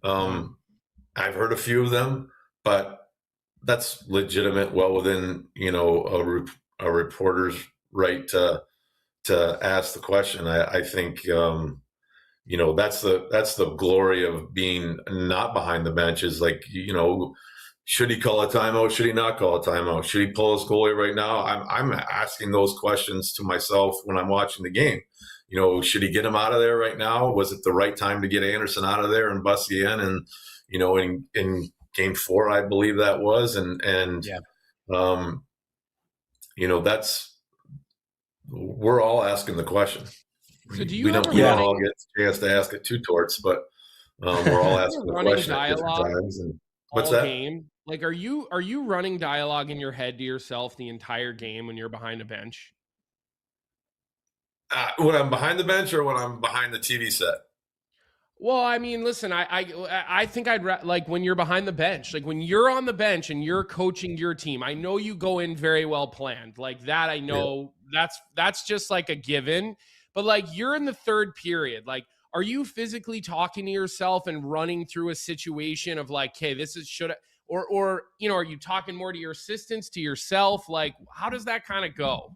I've heard a few of them, but that's legitimate, well within a reporter's right to ask the question. I think that's the glory of being not behind the bench, is like, should he call a timeout? Should he not call a timeout? Should he pull his goalie right now? I'm asking those questions to myself when I'm watching the game. Should he get him out of there right now? Was it the right time to get Anderson out of there and Bussy in? And in Game 4, I believe that was, that's we're all asking the question. So do you We don't have a we don't running all get a chance to ask it. We don't all get a chance to ask it to Torts, but we're all asking the running question at different dialogue times. And what's all that? game? Like, are you running dialogue in your head to yourself the entire game when you're behind a bench? When I'm behind the bench or when I'm behind the TV set? Well, I mean, listen, I think like when you're behind the bench, like when you're on the bench and you're coaching your team. I know you go in very well planned, like that. I know that's just like a given. But like you're in the third period, like are you physically talking to yourself and running through a situation of like, hey, this is or you know, are you talking more to your assistants, to yourself? Like, how does that kind of go?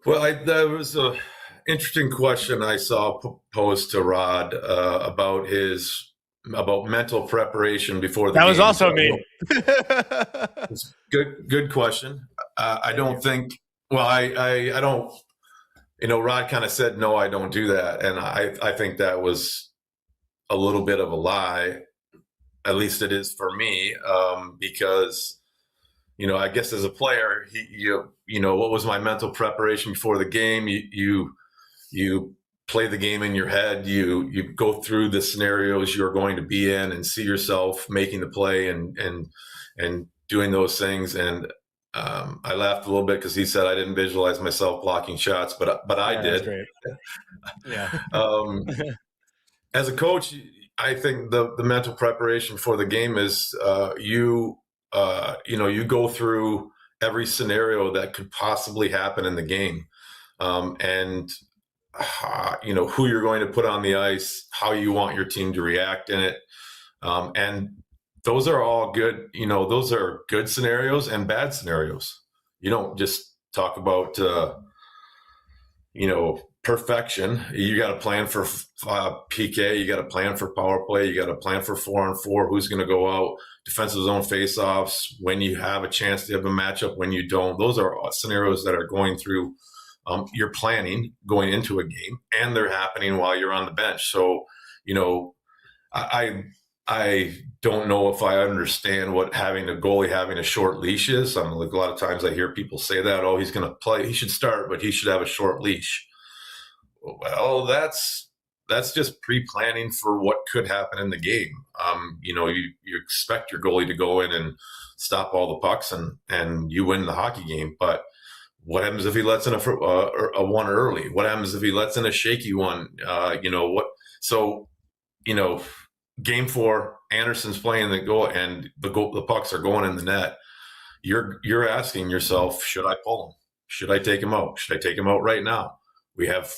Well, that was a interesting question I saw posed to Rod about mental preparation before the game. That was also me. Good question. I don't think. Well, I don't. Rod kind of said, "No, I don't do that," and I think that was a little bit of a lie. At least it is for me, because I guess as a player, what was my mental preparation before the game? You play the game in your head. You go through the scenarios you're going to be in and see yourself making the play and doing those things. And I laughed a little bit because he said I didn't visualize myself blocking shots, but I did. Great. Yeah. As a coach, I think the mental preparation for the game is you go through every scenario that could possibly happen in the game, and who you're going to put on the ice, how you want your team to react in it, and those are all good. Those are good scenarios and bad scenarios. You don't just talk about perfection. You got to plan for PK. You got to plan for power play. You got to plan for 4-on-4. Who's going to go out? Defensive zone faceoffs. When you have a chance to have a matchup, when you don't. Those are scenarios that are going through your planning going into a game, and they're happening while you're on the bench. So, I don't know if I understand what having a goalie having a short leash is. Like a lot of times I hear people say that, oh, he's going to play. He should start, but he should have a short leash. Well, that's just pre-planning for what could happen in the game. You expect your goalie to go in and stop all the pucks and you win the hockey game. But what happens if he lets in a one early? What happens if he lets in a shaky one? Game 4, Anderson's playing the goal and the pucks are going in the net. You're asking yourself, should I pull him? Should I take him out? Should I take him out right now? We have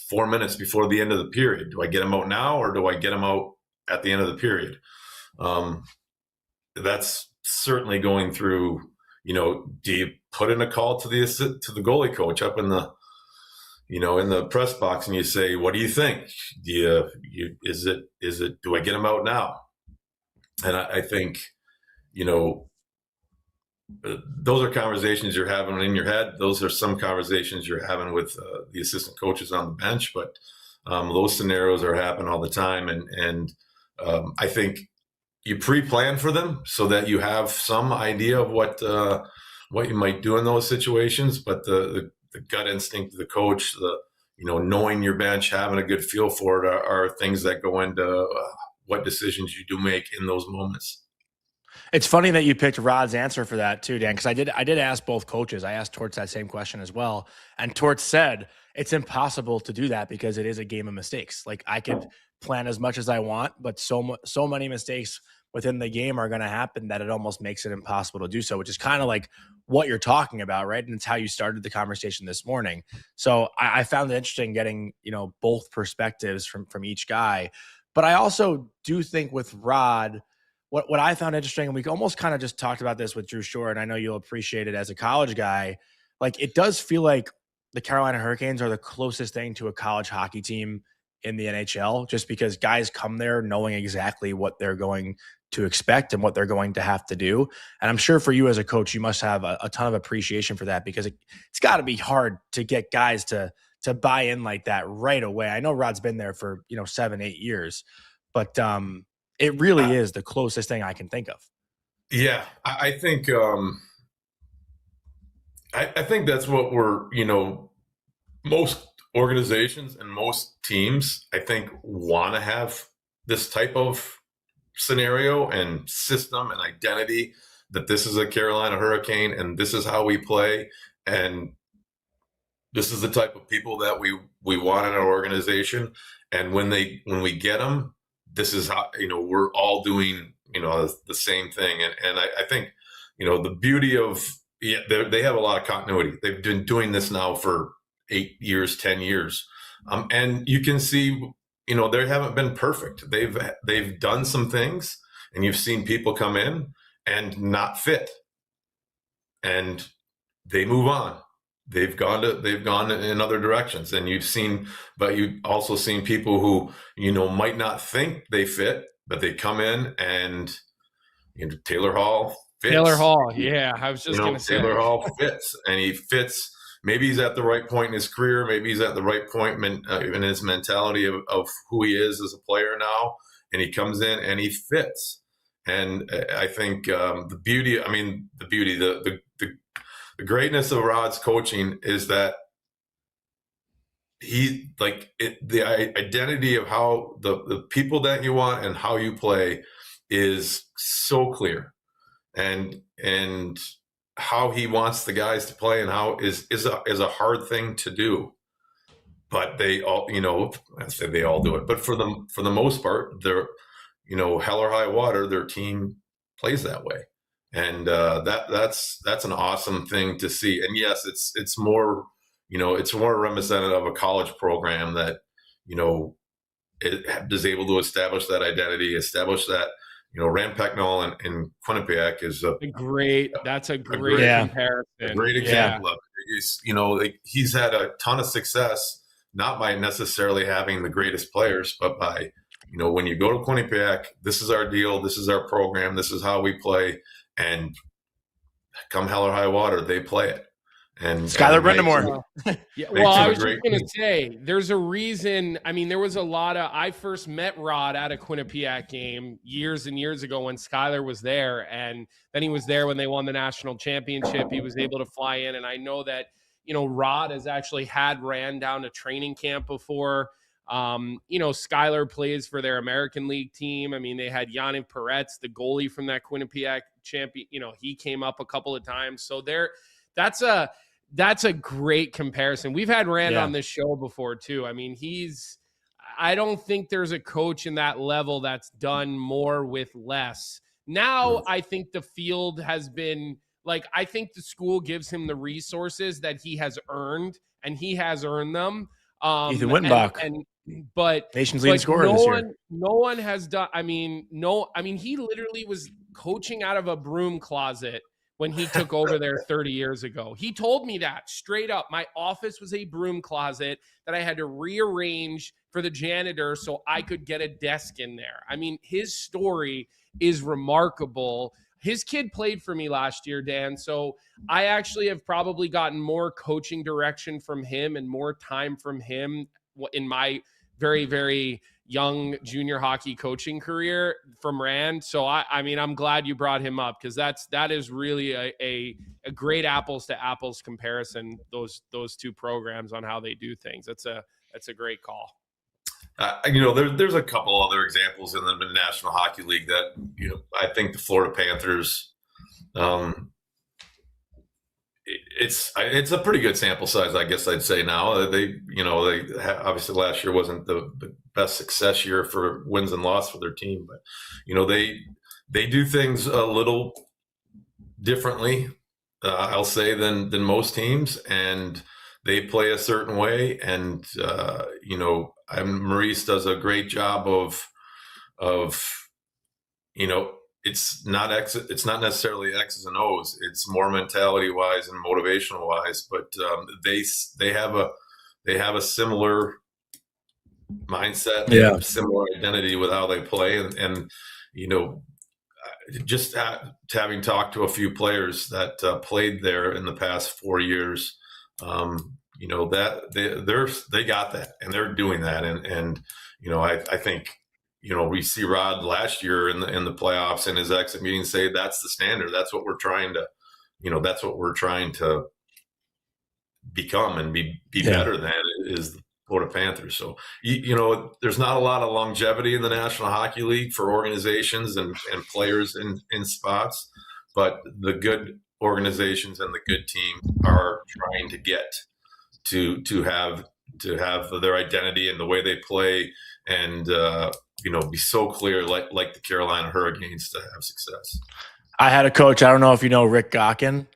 4 minutes before the end of the period. Do I get him out now or do I get him out at the end of the period? That's certainly going through, do you put in a call to the goalie coach up in the, in the press box and you say, what do you think? Do I get him out now? And I think, those are conversations you're having in your head. Those are some conversations you're having with the assistant coaches on the bench, but those scenarios are happening all the time. And I think you pre-plan for them so that you have some idea of what you might do in those situations. But the gut instinct of the coach, knowing your bench, having a good feel for it are things that go into what decisions you do make in those moments. It's funny that you picked Rod's answer for that too, Dan, because I did ask both coaches. I asked Torts that same question as well. And Torts said it's impossible to do that because it is a game of mistakes. Like I could plan as much as I want, but so many mistakes within the game are going to happen that it almost makes it impossible to do so, which is kind of like what you're talking about, right? And it's how you started the conversation this morning. So I found it interesting getting, both perspectives from each guy. But I also do think with Rod, what I found interesting, and we almost kind of just talked about this with Drew Shore, and I know you'll appreciate it as a college guy, like it does feel like the Carolina Hurricanes are the closest thing to a college hockey team in the NHL, just because guys come there knowing exactly what they're going to expect and what they're going to have to do. And I'm sure for you as a coach, you must have a ton of appreciation for that, because it's got to be hard to get guys to buy in like that right away. I know Rod's been there for 7-8 years, but it really is the closest thing I can think of. Yeah, I think I think that's what most organizations and most teams, I think, want to have this type of scenario and system and identity, that this is a Carolina Hurricane and this is how we play. And this is the type of people that we want in our organization. And when we get them, this is how, we're all doing, the same thing. And I think, the beauty of, they have a lot of continuity. They've been doing this now for 8 years, 10 years. And you can see, they haven't been perfect. They've done some things, and you've seen people come in and not fit, and they move on. They've gone in other directions, and you've also seen people who, might not think they fit, but they come in and, Taylor Hall fits. Taylor Hall, yeah, I was just going to say. Taylor Hall fits, and he fits. Maybe he's at the right point in his career. Maybe he's at the right point in his mentality of who he is as a player now, and he comes in and he fits. And I think the greatness of Rod's coaching is that the identity of how the people that you want and how you play is so clear, and how he wants the guys to play and how is a hard thing to do. But they all, I say they all do it, but for the most part, they're, hell or high water, their team plays that way. And that's an awesome thing to see. And yes, it's more, it's more reminiscent of a college program that, it is able to establish that identity, establish that, Rand Pecknoll and Quinnipiac is a great comparison. A great example of it. He's had a ton of success, not by necessarily having the greatest players, but by, when you go to Quinnipiac, this is our deal, this is our program, this is how we play, and come hell or high water, they play it. And Skylar Brendamore. I was just going to say, there's a reason. I mean, there was a lot of. I first met Rod at a Quinnipiac game years and years ago when Skylar was there, and then he was there when they won the national championship. He was able to fly in, and I know that Rod has actually had Rand down to training camp before. Skylar plays for their American League team. I mean, they had Yannick Peretz, the goalie from that Quinnipiac champion. he came up a couple of times, so that's a great comparison. We've had Rand on this show before too. I mean, I don't think there's a coach in that level that's done more with less. Now, I think the field has been I think the school gives him the resources that he has earned, and he has earned them. Ethan Wittenbach. But nation's leading scorer this year. No one has done. He literally was coaching out of a broom closet when he took over there 30 years ago. He told me that straight up. My office was a broom closet that I had to rearrange for the janitor so I could get a desk in there. I mean, his story is remarkable. His kid played for me last year, Dan. So I actually have probably gotten more coaching direction from him and more time from him in my very, very young junior hockey coaching career from Rand. So I'm glad you brought him up, because that is really a great apples to apples comparison, those two programs on how they do things. That's a great call. There's a couple other examples in the National Hockey League that, I think the Florida Panthers, it's a pretty good sample size, I guess I'd say now. They obviously last year wasn't the best success year for wins and loss for their team, but they do things a little differently, I'll say, than most teams, and they play a certain way. And Maurice does a great job of it's not necessarily X's and O's. It's more mentality wise and motivational wise, but they have a similar mindset, similar identity with how they play, and just having talked to a few players that played there in the past 4 years, that they got that, and they're doing that, and I think. We see Rod last year in the playoffs in his exit meeting say that's the standard. That's what we're trying to, become and be better than is the Florida Panthers. So, there's not a lot of longevity in the National Hockey League for organizations and players in spots, but the good organizations and the good teams are trying to get to have their identity and the way they play and, be so clear like the Carolina Hurricanes to have success. I had a coach, I don't know if you know Rick Gawkin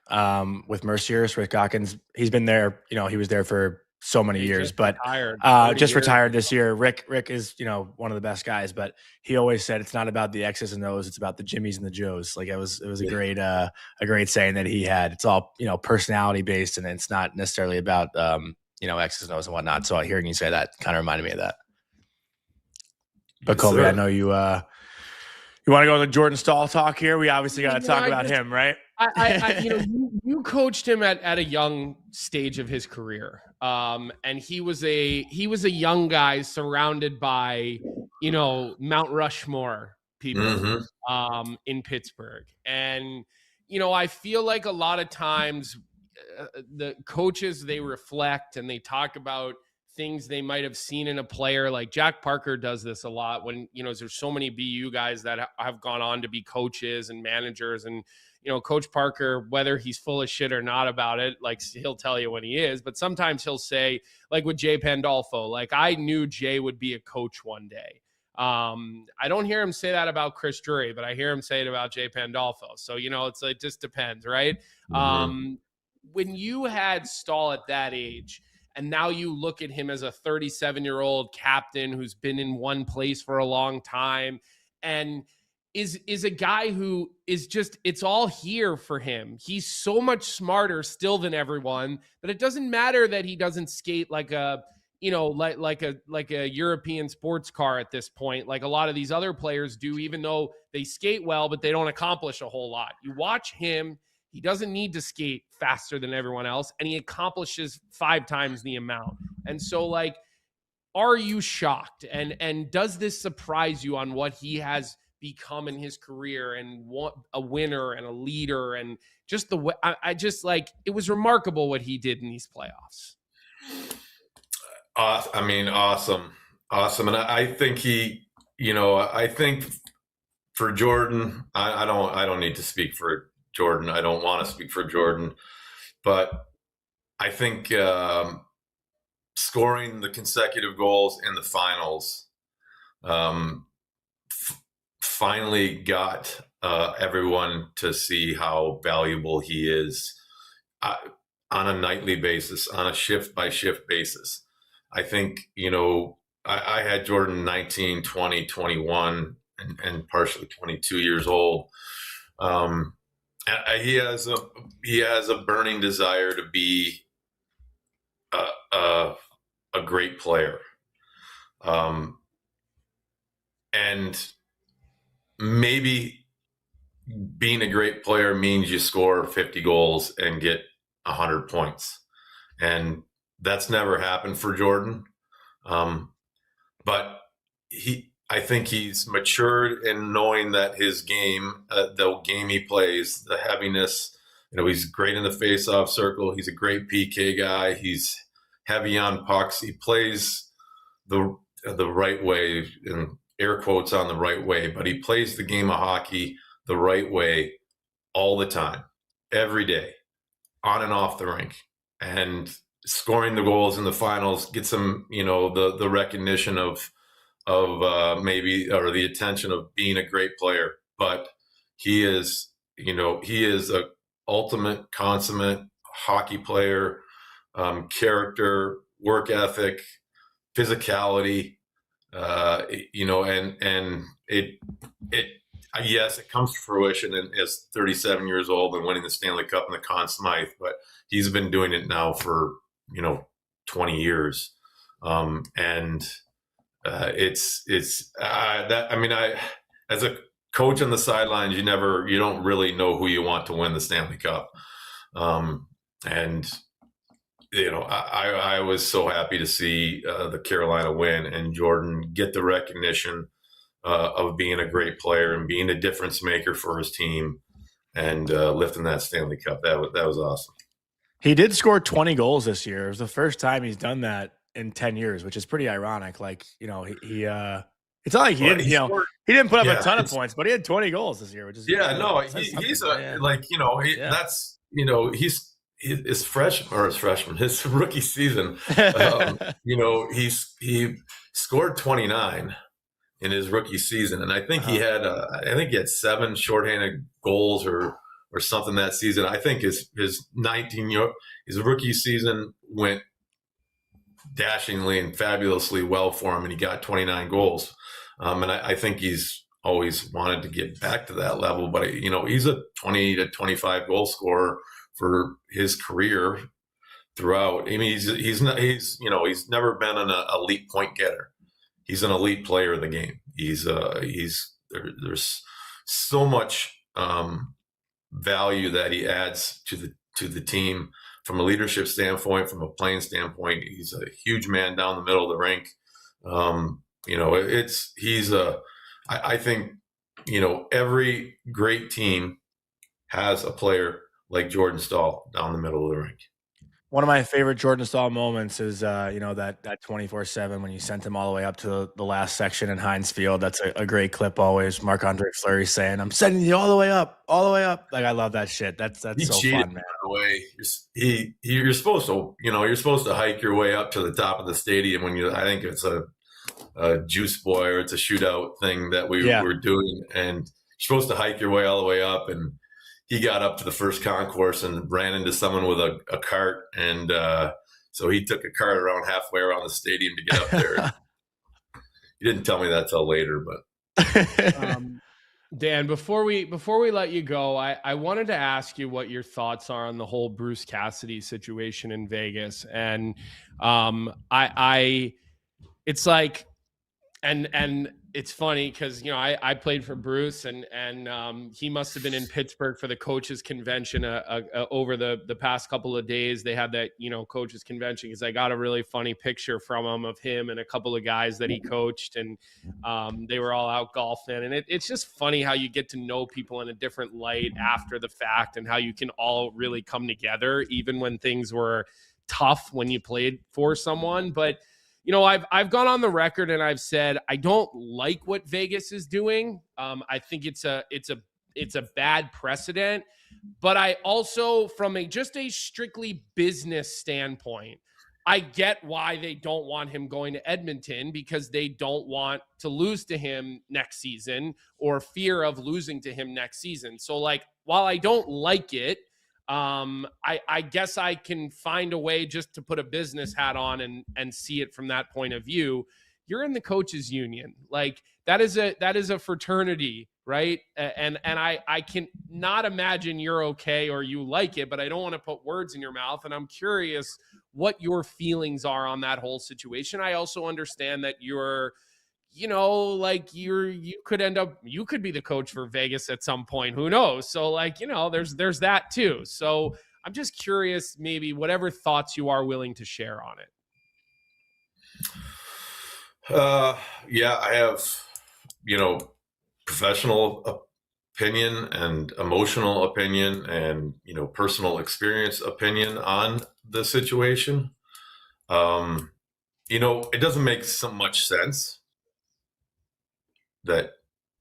with Mercier's. Rick Gawkins, he's been there, he was there for so many years, but retired this year. Rick is, one of the best guys, but he always said it's not about the X's and O's, it's about the Jimmies and the Joes. Like it was a great saying that he had. It's all, personality based, and it's not necessarily about X's and O's and whatnot. So hearing you say that kind of reminded me of that. But Colby, I know you want to go to the Jordan Staal talk here. We obviously got to talk about him, right? You coached him at a young stage of his career, and he was a young guy surrounded by Mount Rushmore people in Pittsburgh, and I feel like a lot of times the coaches, they reflect and they talk about things they might have seen in a player. Like Jack Parker does this a lot when, there's so many BU guys that have gone on to be coaches and managers. And, Coach Parker, whether he's full of shit or not about it, like he'll tell you when he is, but sometimes he'll say, like with Jay Pandolfo, like I knew Jay would be a coach one day. I don't hear him say that about Chris Drury, but I hear him say it about Jay Pandolfo. So, it just depends, right? When you had Staal at that age, and now you look at him as a 37-year-old captain who's been in one place for a long time and is a guy who is just, it's all here for him. He's so much smarter still than everyone, but it doesn't matter that he doesn't skate like a European sports car at this point, like a lot of these other players do, even though they skate well, but they don't accomplish a whole lot. You watch him, he doesn't need to skate faster than everyone else, and he accomplishes 5 times the amount. And so, like, are you shocked? And does this surprise you on what he has become in his career and a winner and a leader? And just the way, I just, like, it was remarkable what he did in these playoffs. Awesome. And I think I think for Jordan, I don't need to speak for Jordan. I don't want to speak for Jordan, but I think scoring the consecutive goals in the finals finally got everyone to see how valuable he is on a nightly basis, on a shift-by-shift basis. I think, I had Jordan 19, 20, 21, and partially 22 years old. He has a burning desire to be a great player, and maybe being a great player means you score 50 goals and get 100 points, and that's never happened for Jordan. But I think he's matured in knowing that his game, the game he plays, the heaviness, he's great in the face-off circle. He's a great PK guy. He's heavy on pucks. He plays the right way, in air quotes on the right way, but he plays the game of hockey the right way all the time, every day, on and off the rink. And scoring the goals in the finals gets him, the recognition of maybe, or the attention of being a great player. But he is a ultimate consummate hockey player, character, work ethic, physicality, and it yes, it comes to fruition as 37 years old and winning the Stanley Cup and the Conn Smythe, but he's been doing it now for 20 years, as a coach on the sidelines, you don't really know who you want to win the Stanley Cup. I was so happy to see the Carolina win and Jordan get the recognition of being a great player and being a difference maker for his team and lifting that Stanley Cup. That was awesome. He did score 20 goals this year. It was the first time he's done that in 10 years, which is pretty ironic. Like, it's not like he didn't, he didn't put up a ton of points, but he had 20 goals this year, which is he's his rookie season. He scored 29 in his rookie season, and I think he had 7 shorthanded goals or something that season. I think his rookie season went dashingly and fabulously well for him, and he got 29 goals. And I think he's always wanted to get back to that level, but he's a 20 to 25 goal scorer for his career throughout. I mean, he's never been an elite point getter. He's an elite player of the game. There's so much value that he adds to the team from a leadership standpoint, from a playing standpoint. He's a huge man down the middle of the rink. I think every great team has a player like Jordan Staal down the middle of the rink. One of my favorite Jordan Staal moments is, that 24/7 when you sent him all the way up to the last section in Heinz Field. That's a great clip always. Marc-Andre Fleury saying, "I'm sending you all the way up, all the way up." Like, I love that shit. That's so fun, man. By the way, you're supposed to hike your way up to the top of the stadium when I think it's a juice boy or it's a shootout thing that we were doing, and you're supposed to hike your way all the way up, and he got up to the first concourse and ran into someone with a cart, and so he took a cart around halfway around the stadium to get up there. He didn't tell me that till later, but Dan, before we let you go, I wanted to ask you what your thoughts are on the whole Bruce Cassidy situation in Vegas. And it's like, and it's funny because, I played for Bruce, and he must have been in Pittsburgh for the coaches convention over the past couple of days. They had that, coaches convention, because I got a really funny picture from him and a couple of guys that he coached, and they were all out golfing. And it's just funny how you get to know people in a different light after the fact, and how you can all really come together, even when things were tough when you played for someone. But I've gone on the record and I've said I don't like what Vegas is doing. I think it's a bad precedent, but I also, from just a strictly business standpoint, I get why they don't want him going to Edmonton, because they don't want to lose to him next season, or fear of losing to him next season. So, while I don't like it, I guess I can find a way just to put a business hat on and see it from that point of view. You're in the coaches union. Like, that is a fraternity, right? And I can not imagine you're okay or you like it, but I don't want to put words in your mouth. And I'm curious what your feelings are on that whole situation. I also understand that you could be the coach for Vegas at some point. Who knows? So there's that too. So I'm just curious, maybe whatever thoughts you are willing to share on it. I have, professional opinion and emotional opinion and, personal experience opinion on the situation. It doesn't make so much sense that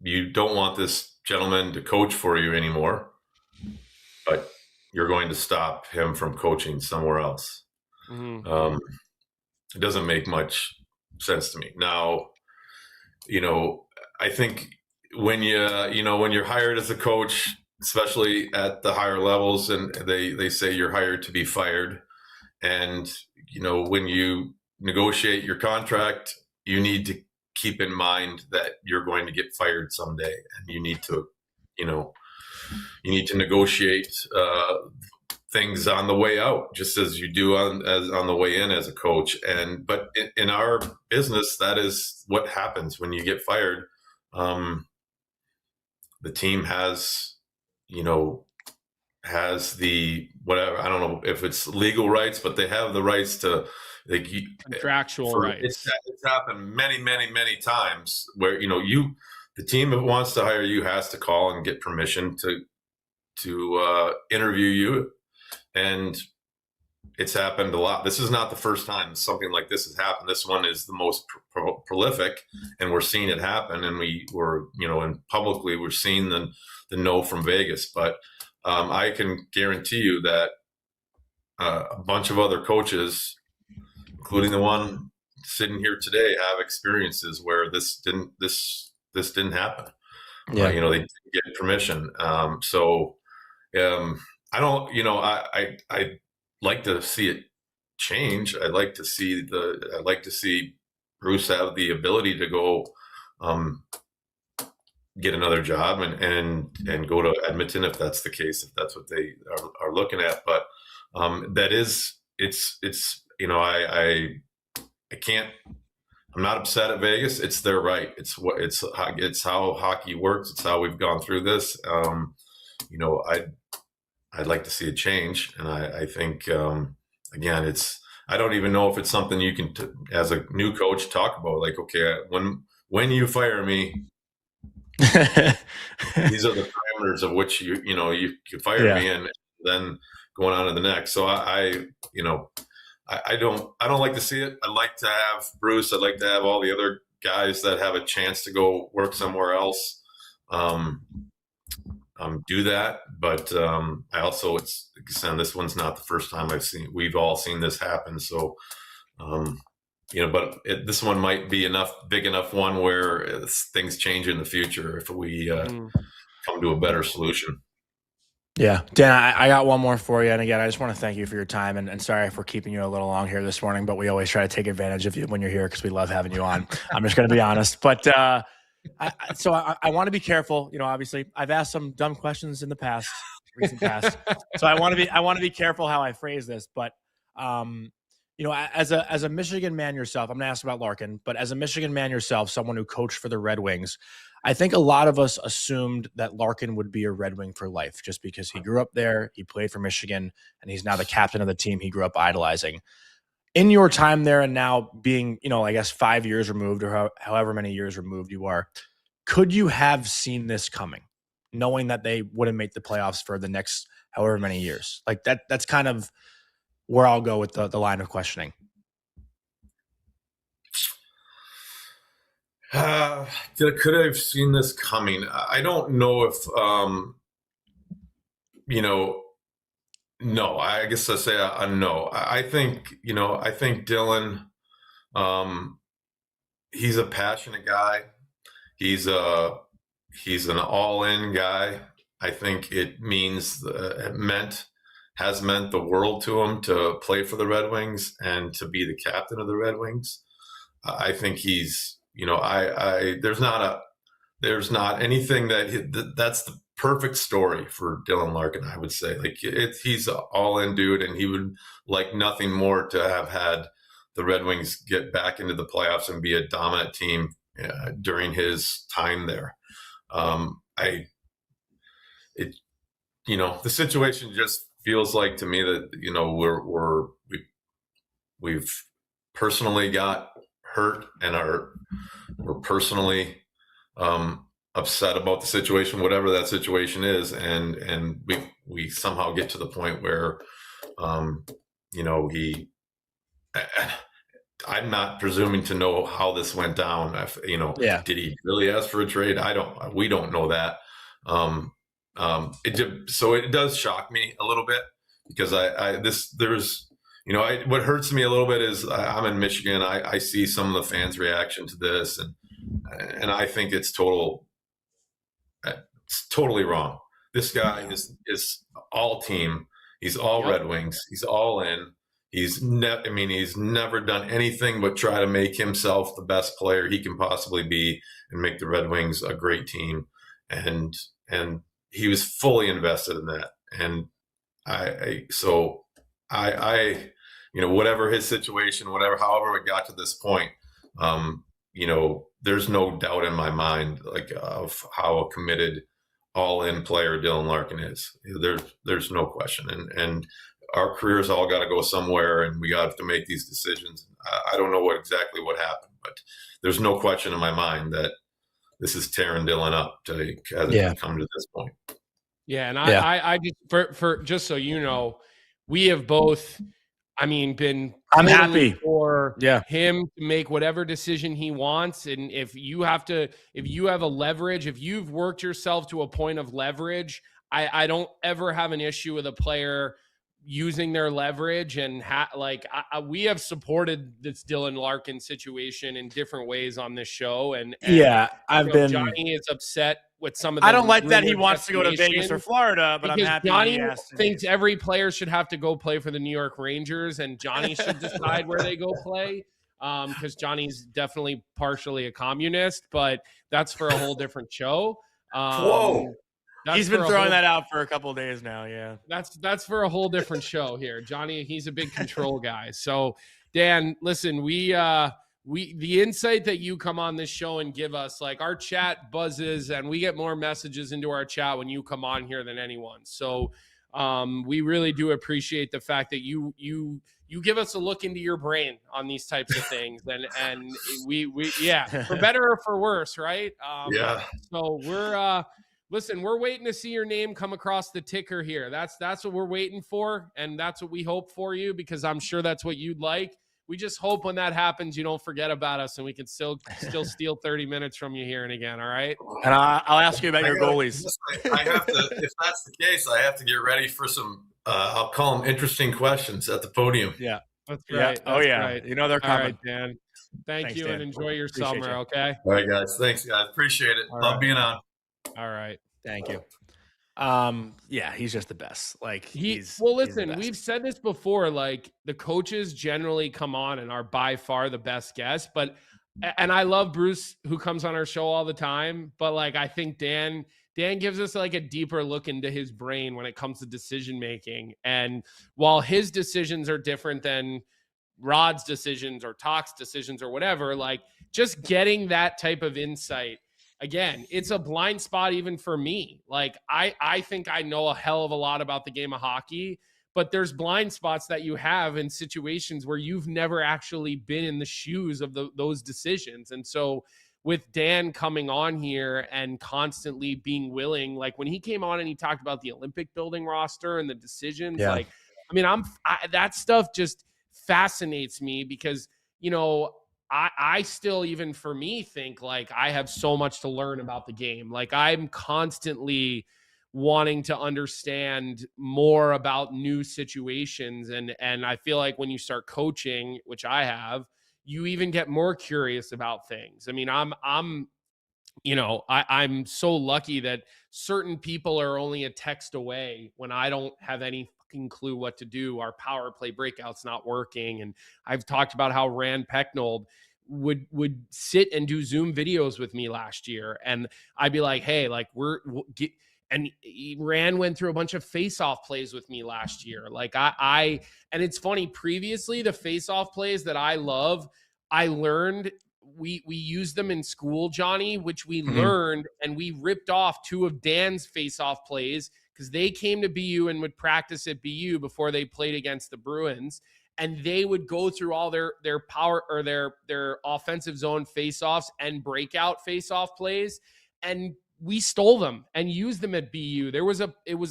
you don't want this gentleman to coach for you anymore, but you're going to stop him from coaching somewhere else. Mm-hmm. It doesn't make much sense to me. Now, I think when you're hired as a coach, especially at the higher levels, and they say you're hired to be fired. And, when you negotiate your contract, you need to keep in mind that you're going to get fired someday, and you need to negotiate things on the way out, just as you do on the way in as a coach. But in our business, that is what happens when you get fired. The team has the whatever, I don't know if it's legal rights, but they have the rights to contractual rights. It's happened many, many, many times where the team that wants to hire you has to call and get permission to interview you, and it's happened a lot. This is not the first time something like this has happened. This one is the most prolific, and we're seeing it happen. And and publicly we're seeing the no from Vegas. But I can guarantee you that a bunch of other coaches, including the one sitting here today, have experiences where this didn't happen. Yeah. They didn't get permission. I don't. I like to see it change. I'd like to see Bruce have the ability to go get another job and go to Edmonton if that's the case, if that's what they are looking at. But I can't. I'm not upset at Vegas. It's their right. It's how hockey works. It's how we've gone through this. I'd like to see a change, and I think again, I don't even know if it's something you can as a new coach talk about. Like, okay, when you fire me, these are the parameters of which you can fire me, and then going on to the next. So I don't like to see it. I'd like to have Bruce. I'd like to have all the other guys that have a chance to go work somewhere else do that. But I also, this one's not the first time we've all seen this happen. So, but this one might be big enough one where things change in the future if we come to a better solution. Yeah. Dan, I got one more for you. And again, I just want to thank you for your time and sorry for keeping you a little long here this morning, but we always try to take advantage of you when you're here because we love having you on. I'm just going to be honest. But I want to be careful. Obviously I've asked some dumb questions in the recent past. So I want to be careful how I phrase this, but as a Michigan man yourself, I'm going to ask about Larkin, but as a Michigan man yourself, someone who coached for the Red Wings, I think a lot of us assumed that Larkin would be a Red Wing for life just because he grew up there, he played for Michigan, and he's now the captain of the team he grew up idolizing. In your time there and now being, I guess 5 years removed or however many years removed you are, could you have seen this coming, knowing that they wouldn't make the playoffs for the next however many years? Like that's kind of where I'll go with the line of questioning. Could I have seen this coming? I don't know if, no, I guess I say a no. I think Dylan, he's a passionate guy. He's an all-in guy. I think has meant the world to him to play for the Red Wings and to be the captain of the Red Wings. I think he's, there's not anything that's the perfect story for Dylan Larkin, I would say. Like he's an all-in dude, and he would like nothing more to have had the Red Wings get back into the playoffs and be a dominant team during his time there. The situation just feels like to me that we've personally got hurt and we're personally upset about the situation, whatever that situation is, and we somehow get to the point where I'm not presuming to know how this went down. Did he really ask for a trade? We don't know that. It does shock me a little bit because what hurts me a little bit is I'm in Michigan. I see some of the fans' reaction to this, and I think it's totally wrong. This guy is all team. He's all Red Wings. He's all in. He's never done anything but try to make himself the best player he can possibly be and make the Red Wings a great team. And he was fully invested in that. And whatever his situation, however it got to this point, there's no doubt in my mind, of how committed all-in player Dylan Larkin is. There's no question. And our careers all got to go somewhere, and we got to make these decisions. I don't know exactly what happened, but there's no question in my mind that this is tearing Dylan up to come to this point. Yeah, and I just for just so you know, we have both I mean, been I'm totally happy for Yeah. him to make whatever decision he wants. And if you have a leverage, if you've worked yourself to a point of leverage, I don't ever have an issue with a player using their leverage. And we have supported this Dylan Larkin situation in different ways on this show. And I've been. Johnny is upset with some of the I don't like that he rumored wants to go to Vegas or destinations. Florida, but I'm Because happy Johnny he asked to thinks Vegas. every player should have to go play for the New York Rangers, and Johnny should decide where they go play. Because Johnny's definitely partially a communist, but that's for a whole different show. Whoa. He's been throwing that out for a couple of days now. Yeah, that's for a whole different show here. Johnny, he's a big control guy. So, Dan, listen, the insight that you come on this show and give us, like, our chat buzzes and we get more messages into our chat when you come on here than anyone. So we really do appreciate the fact that you give us a look into your brain on these types of things. And we for better or for worse, right? So we're waiting to see your name come across the ticker here. That's what we're waiting for. And that's what we hope for you, because I'm sure that's what you'd like. We just hope when that happens, you don't forget about us and we can still steal 30 minutes from you here and again. All right. And I'll ask you about your goalies. I have to, if that's the case, I have to get ready for some, I'll call them interesting questions at the podium. Yeah. That's right. Oh, yeah. Right. You know they're coming. All right, Dan. Thanks, you, Dan. And enjoy your Appreciate summer, you. okay? All right, guys. Thanks, guys. Appreciate it. Love being on. All right. Thank you. He's just the best. Like listen, we've said this before, like, the coaches generally come on and are by far the best guests, and I love Bruce, who comes on our show all the time, but like, I think Dan gives us like a deeper look into his brain when it comes to decision making. And while his decisions are different than Rod's decisions or Talk's decisions or whatever, like, just getting that type of insight, again, it's a blind spot even for me. Like, I think I know a hell of a lot about the game of hockey, but there's blind spots that you have in situations where you've never actually been in the shoes of those decisions. And so with Dan coming on here and constantly being willing, like when he came on and he talked about the Olympic building roster and the decisions, like, I mean, that stuff just fascinates me because, you know, I still, even for me, think like I have so much to learn about the game. Like, I'm constantly wanting to understand more about new situations. And I feel like when you start coaching, which I have, you even get more curious about things. I mean, I'm so lucky that certain people are only a text away when I don't have any fucking clue what to do. Our power play breakout's not working. And I've talked about how Rand Pecknold would sit and do Zoom videos with me last year. And I'd be like, hey, like and Rand went through a bunch of face-off plays with me last year. Like and it's funny, previously the face-off plays that I love, I learned we used them in school, Johnny, which we learned, and we ripped off two of Dan's face-off plays because they came to BU and would practice at BU before they played against the Bruins. And they would go through all their power or their offensive zone faceoffs and breakout faceoff plays. And we stole them and used them at BU. It was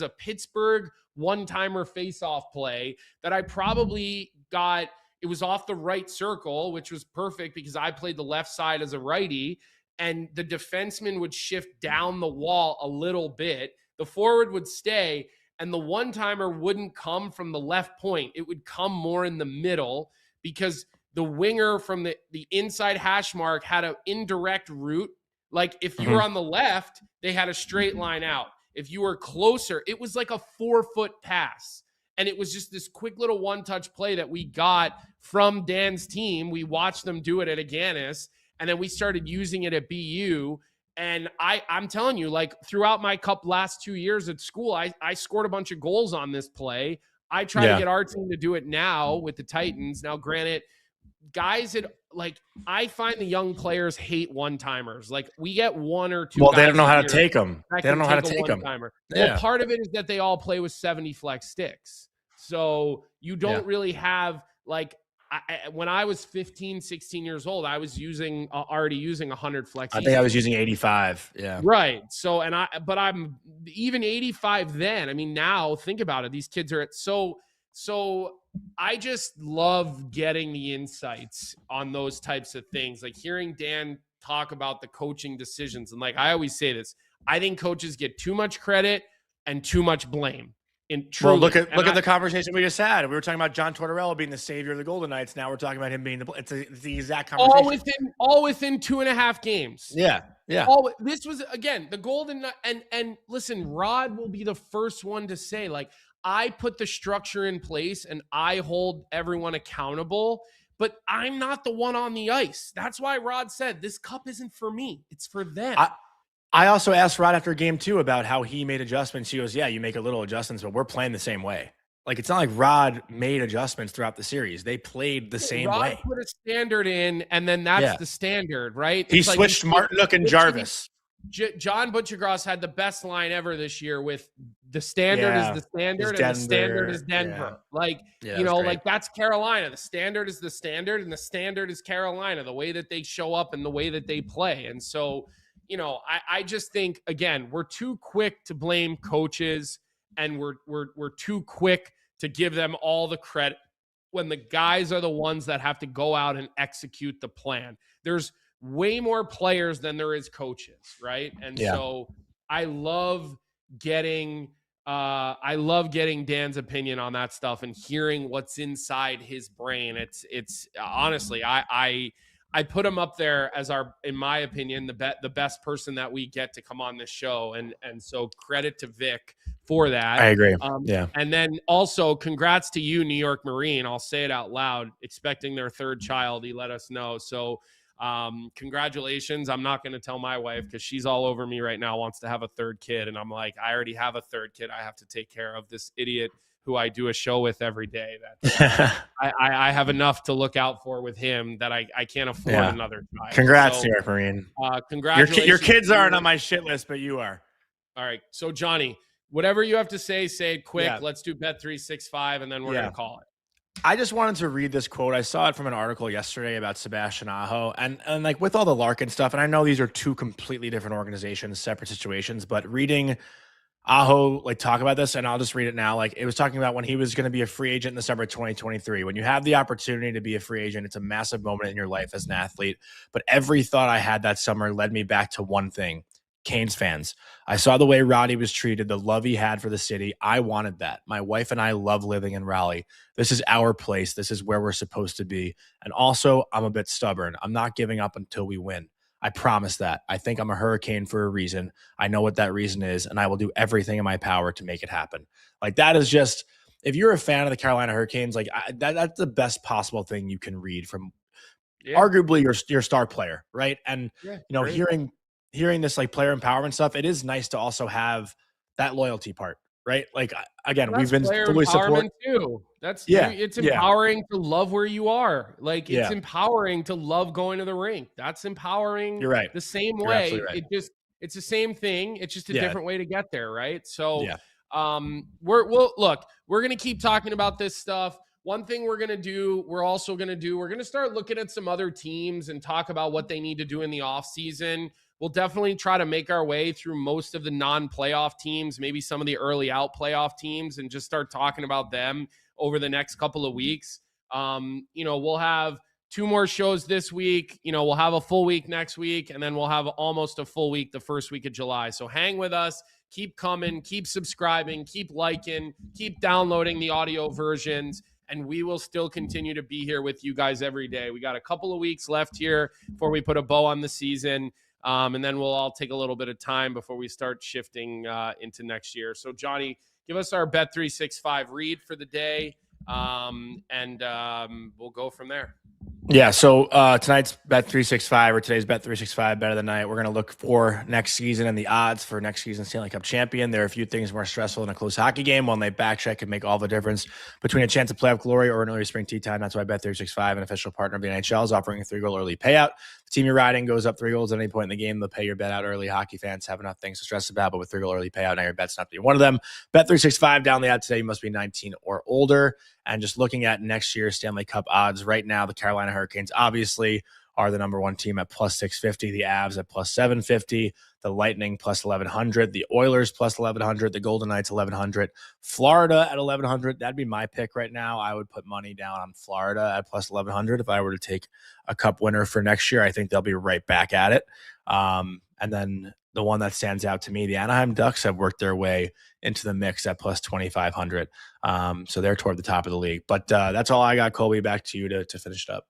a Pittsburgh one-timer faceoff play that I probably got. It was off the right circle, which was perfect because I played the left side as a righty, and the defenseman would shift down the wall a little bit. The forward would stay, and the one-timer wouldn't come from the left point. It would come more in the middle because the winger from the inside hash mark had an indirect route. Like, if you were on the left, they had a straight line out. If you were closer, it was like a 4-foot pass. And it was just this quick little one-touch play that we got from Dan's team. We watched them do it at Aganis, and then we started using it at BU. And I'm telling you, like, throughout my last 2 years at school, I scored a bunch of goals on this play. I try to get our team to do it now with the Titans. Now, granted, guys I find the young players hate one-timers. Like, we get one or two. Well, they don't know how to take them. They don't know how to take them. Well, part of it is that they all play with 70 flex sticks. So you don't really have, like, when I was 15, 16 years old, I was already using 100 flex. I think I was using 85. Yeah. Right. So, but I'm even 85 then. I mean, now think about it. These kids are So I just love getting the insights on those types of things, like hearing Dan talk about the coaching decisions. And like I always say this, I think coaches get too much credit and too much blame. Well, look at the conversation we just had. We were talking about John Tortorella being the savior of the Golden Knights. Now we're talking about him being it's the exact conversation. All within 2.5 games. Yeah. This was, again, the Golden and listen, Rod will be the first one to say, like, I put the structure in place and I hold everyone accountable, but I'm not the one on the ice. That's why Rod said this cup isn't for me. It's for them. I also asked Rod after game 2 about how he made adjustments. He goes, yeah, you make a little adjustments, but we're playing the same way. Like, it's not like Rod made adjustments throughout the series. They played the same way. Rod put a standard in, and then that's the standard, right? He switched Martinook and Jarvis. John Butchergross had the best line ever this year with the standard is the standard and the standard is Denver. Like that's Carolina. The standard is the standard and the standard is Carolina, the way that they show up and the way that they play. And so, I just think, again, we're too quick to blame coaches and we're too quick to give them all the credit when the guys are the ones that have to go out and execute the plan. There's way more players than there is coaches, right? And so I love getting Dan's opinion on that stuff and hearing what's inside his brain. It's honestly, I put him up there as in my opinion, the best person that we get to come on this show. And so credit to Vic for that. I agree. And then also congrats to you, New York Marine. I'll say it out loud, expecting their third child. He let us know. So congratulations. I'm not going to tell my wife because she's all over me right now, wants to have a third kid. And I'm like, I already have a third kid. I have to take care of this idiot who I do a show with every day. That I have enough to look out for with him that I can't afford another child. Congrats, New York Marine. Congratulations. Your kids aren't on my shit list, but you are. All right. So Johnny, whatever you have to say it quick. Yeah. Let's do Bet365 and then we're going to call it. I just wanted to read this quote. I saw it from an article yesterday about Sebastian Aho and like with all the Larkin stuff. And I know these are two completely different organizations, separate situations, but reading Aho like talk about this, and I'll just read it now. Like, it was talking about when he was going to be a free agent in the summer of 2023. When you have the opportunity to be a free agent, it's a massive moment in your life as an athlete. But every thought I had that summer led me back to one thing: Canes fans. I saw the way Roddy was treated, the love he had for the city. I wanted that. My wife and I love living in Raleigh. This is our place. This is where we're supposed to be. And also, I'm a bit stubborn. I'm not giving up until we win. I promise that. I think I'm a Hurricane for a reason. I know what that reason is, and I will do everything in my power to make it happen. Like, that is just, if you're a fan of the Carolina Hurricanes, like that's the best possible thing you can read from arguably your star player, right? And hearing this like player empowerment stuff, it is nice to also have that loyalty part, right? Like, again, we've been fully supporting too. It's empowering to love where you are. Like, it's empowering to love going to the rink. That's empowering. You're right. The same You're way. Right. It's the same thing. It's just a different way to get there, right? So, we're going to keep talking about this stuff. One thing we're going to start looking at some other teams and talk about what they need to do in the offseason. We'll definitely try to make our way through most of the non-playoff teams, maybe some of the early out playoff teams, and just start talking about them over the next couple of weeks. We'll have 2 more shows this week. We'll have a full week next week, and then we'll have almost a full week the first week of July. So hang with us. Keep coming. Keep subscribing. Keep liking. Keep downloading the audio versions. And we will still continue to be here with you guys every day. We got a couple of weeks left here before we put a bow on the season. And then we'll all take a little bit of time before we start shifting into next year. So, Johnny, give us our Bet365 read for the day, and we'll go from there. Yeah, so tonight's Bet365 or today's Bet365 bet of the night, we're going to look for next season and the odds for next season's Stanley Cup champion. There are a few things more stressful in a close hockey game. One night back check can make all the difference between a chance of playoff glory or an early spring tea time. That's why Bet365, an official partner of the NHL, is offering a 3-goal early payout. The team you're riding goes up 3 goals at any point in the game. They'll pay your bet out early. Hockey fans have enough things to stress about, but with 3-goal early payout, now your bet's not to be one of them. Bet365, down the ad today. You must be 19 or older. And just looking at next year's Stanley Cup odds right now, the Carolina Hurricanes obviously are the number one team at plus 650, the Avs at plus 750, the Lightning plus 1100, the Oilers plus 1100, the Golden Knights 1100, Florida at 1100. That'd be my pick right now. I would put money down on Florida at plus 1100 if I were to take a cup winner for next year. I think they'll be right back at it. And then the one that stands out to me, the Anaheim Ducks have worked their way into the mix at plus 2,500. So they're toward the top of the league. But that's all I got, Colby. Back to you to finish it up.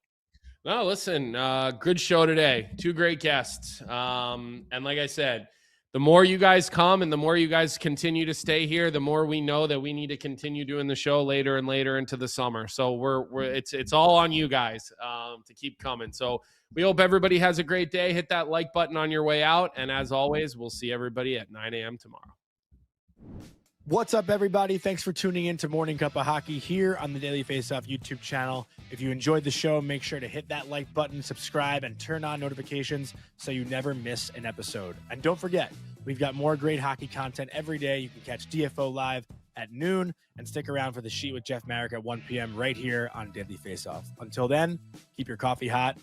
No, listen, good show today. Two great guests. And like I said, the more you guys come and the more you guys continue to stay here, the more we know that we need to continue doing the show later and later into the summer. So it's all on you guys to keep coming. So we hope everybody has a great day. Hit that like button on your way out. And as always, we'll see everybody at 9 a.m. tomorrow. What's up, everybody? Thanks for tuning in to Morning Cuppa Hockey here on the Daily Faceoff YouTube channel. If you enjoyed the show, make sure to hit that like button, subscribe, and turn on notifications so you never miss an episode. And don't forget, we've got more great hockey content every day. You can catch DFO live at noon and stick around for the Sheet with Jeff Marek at 1 p.m. right here on Daily Faceoff. Until then, keep your coffee hot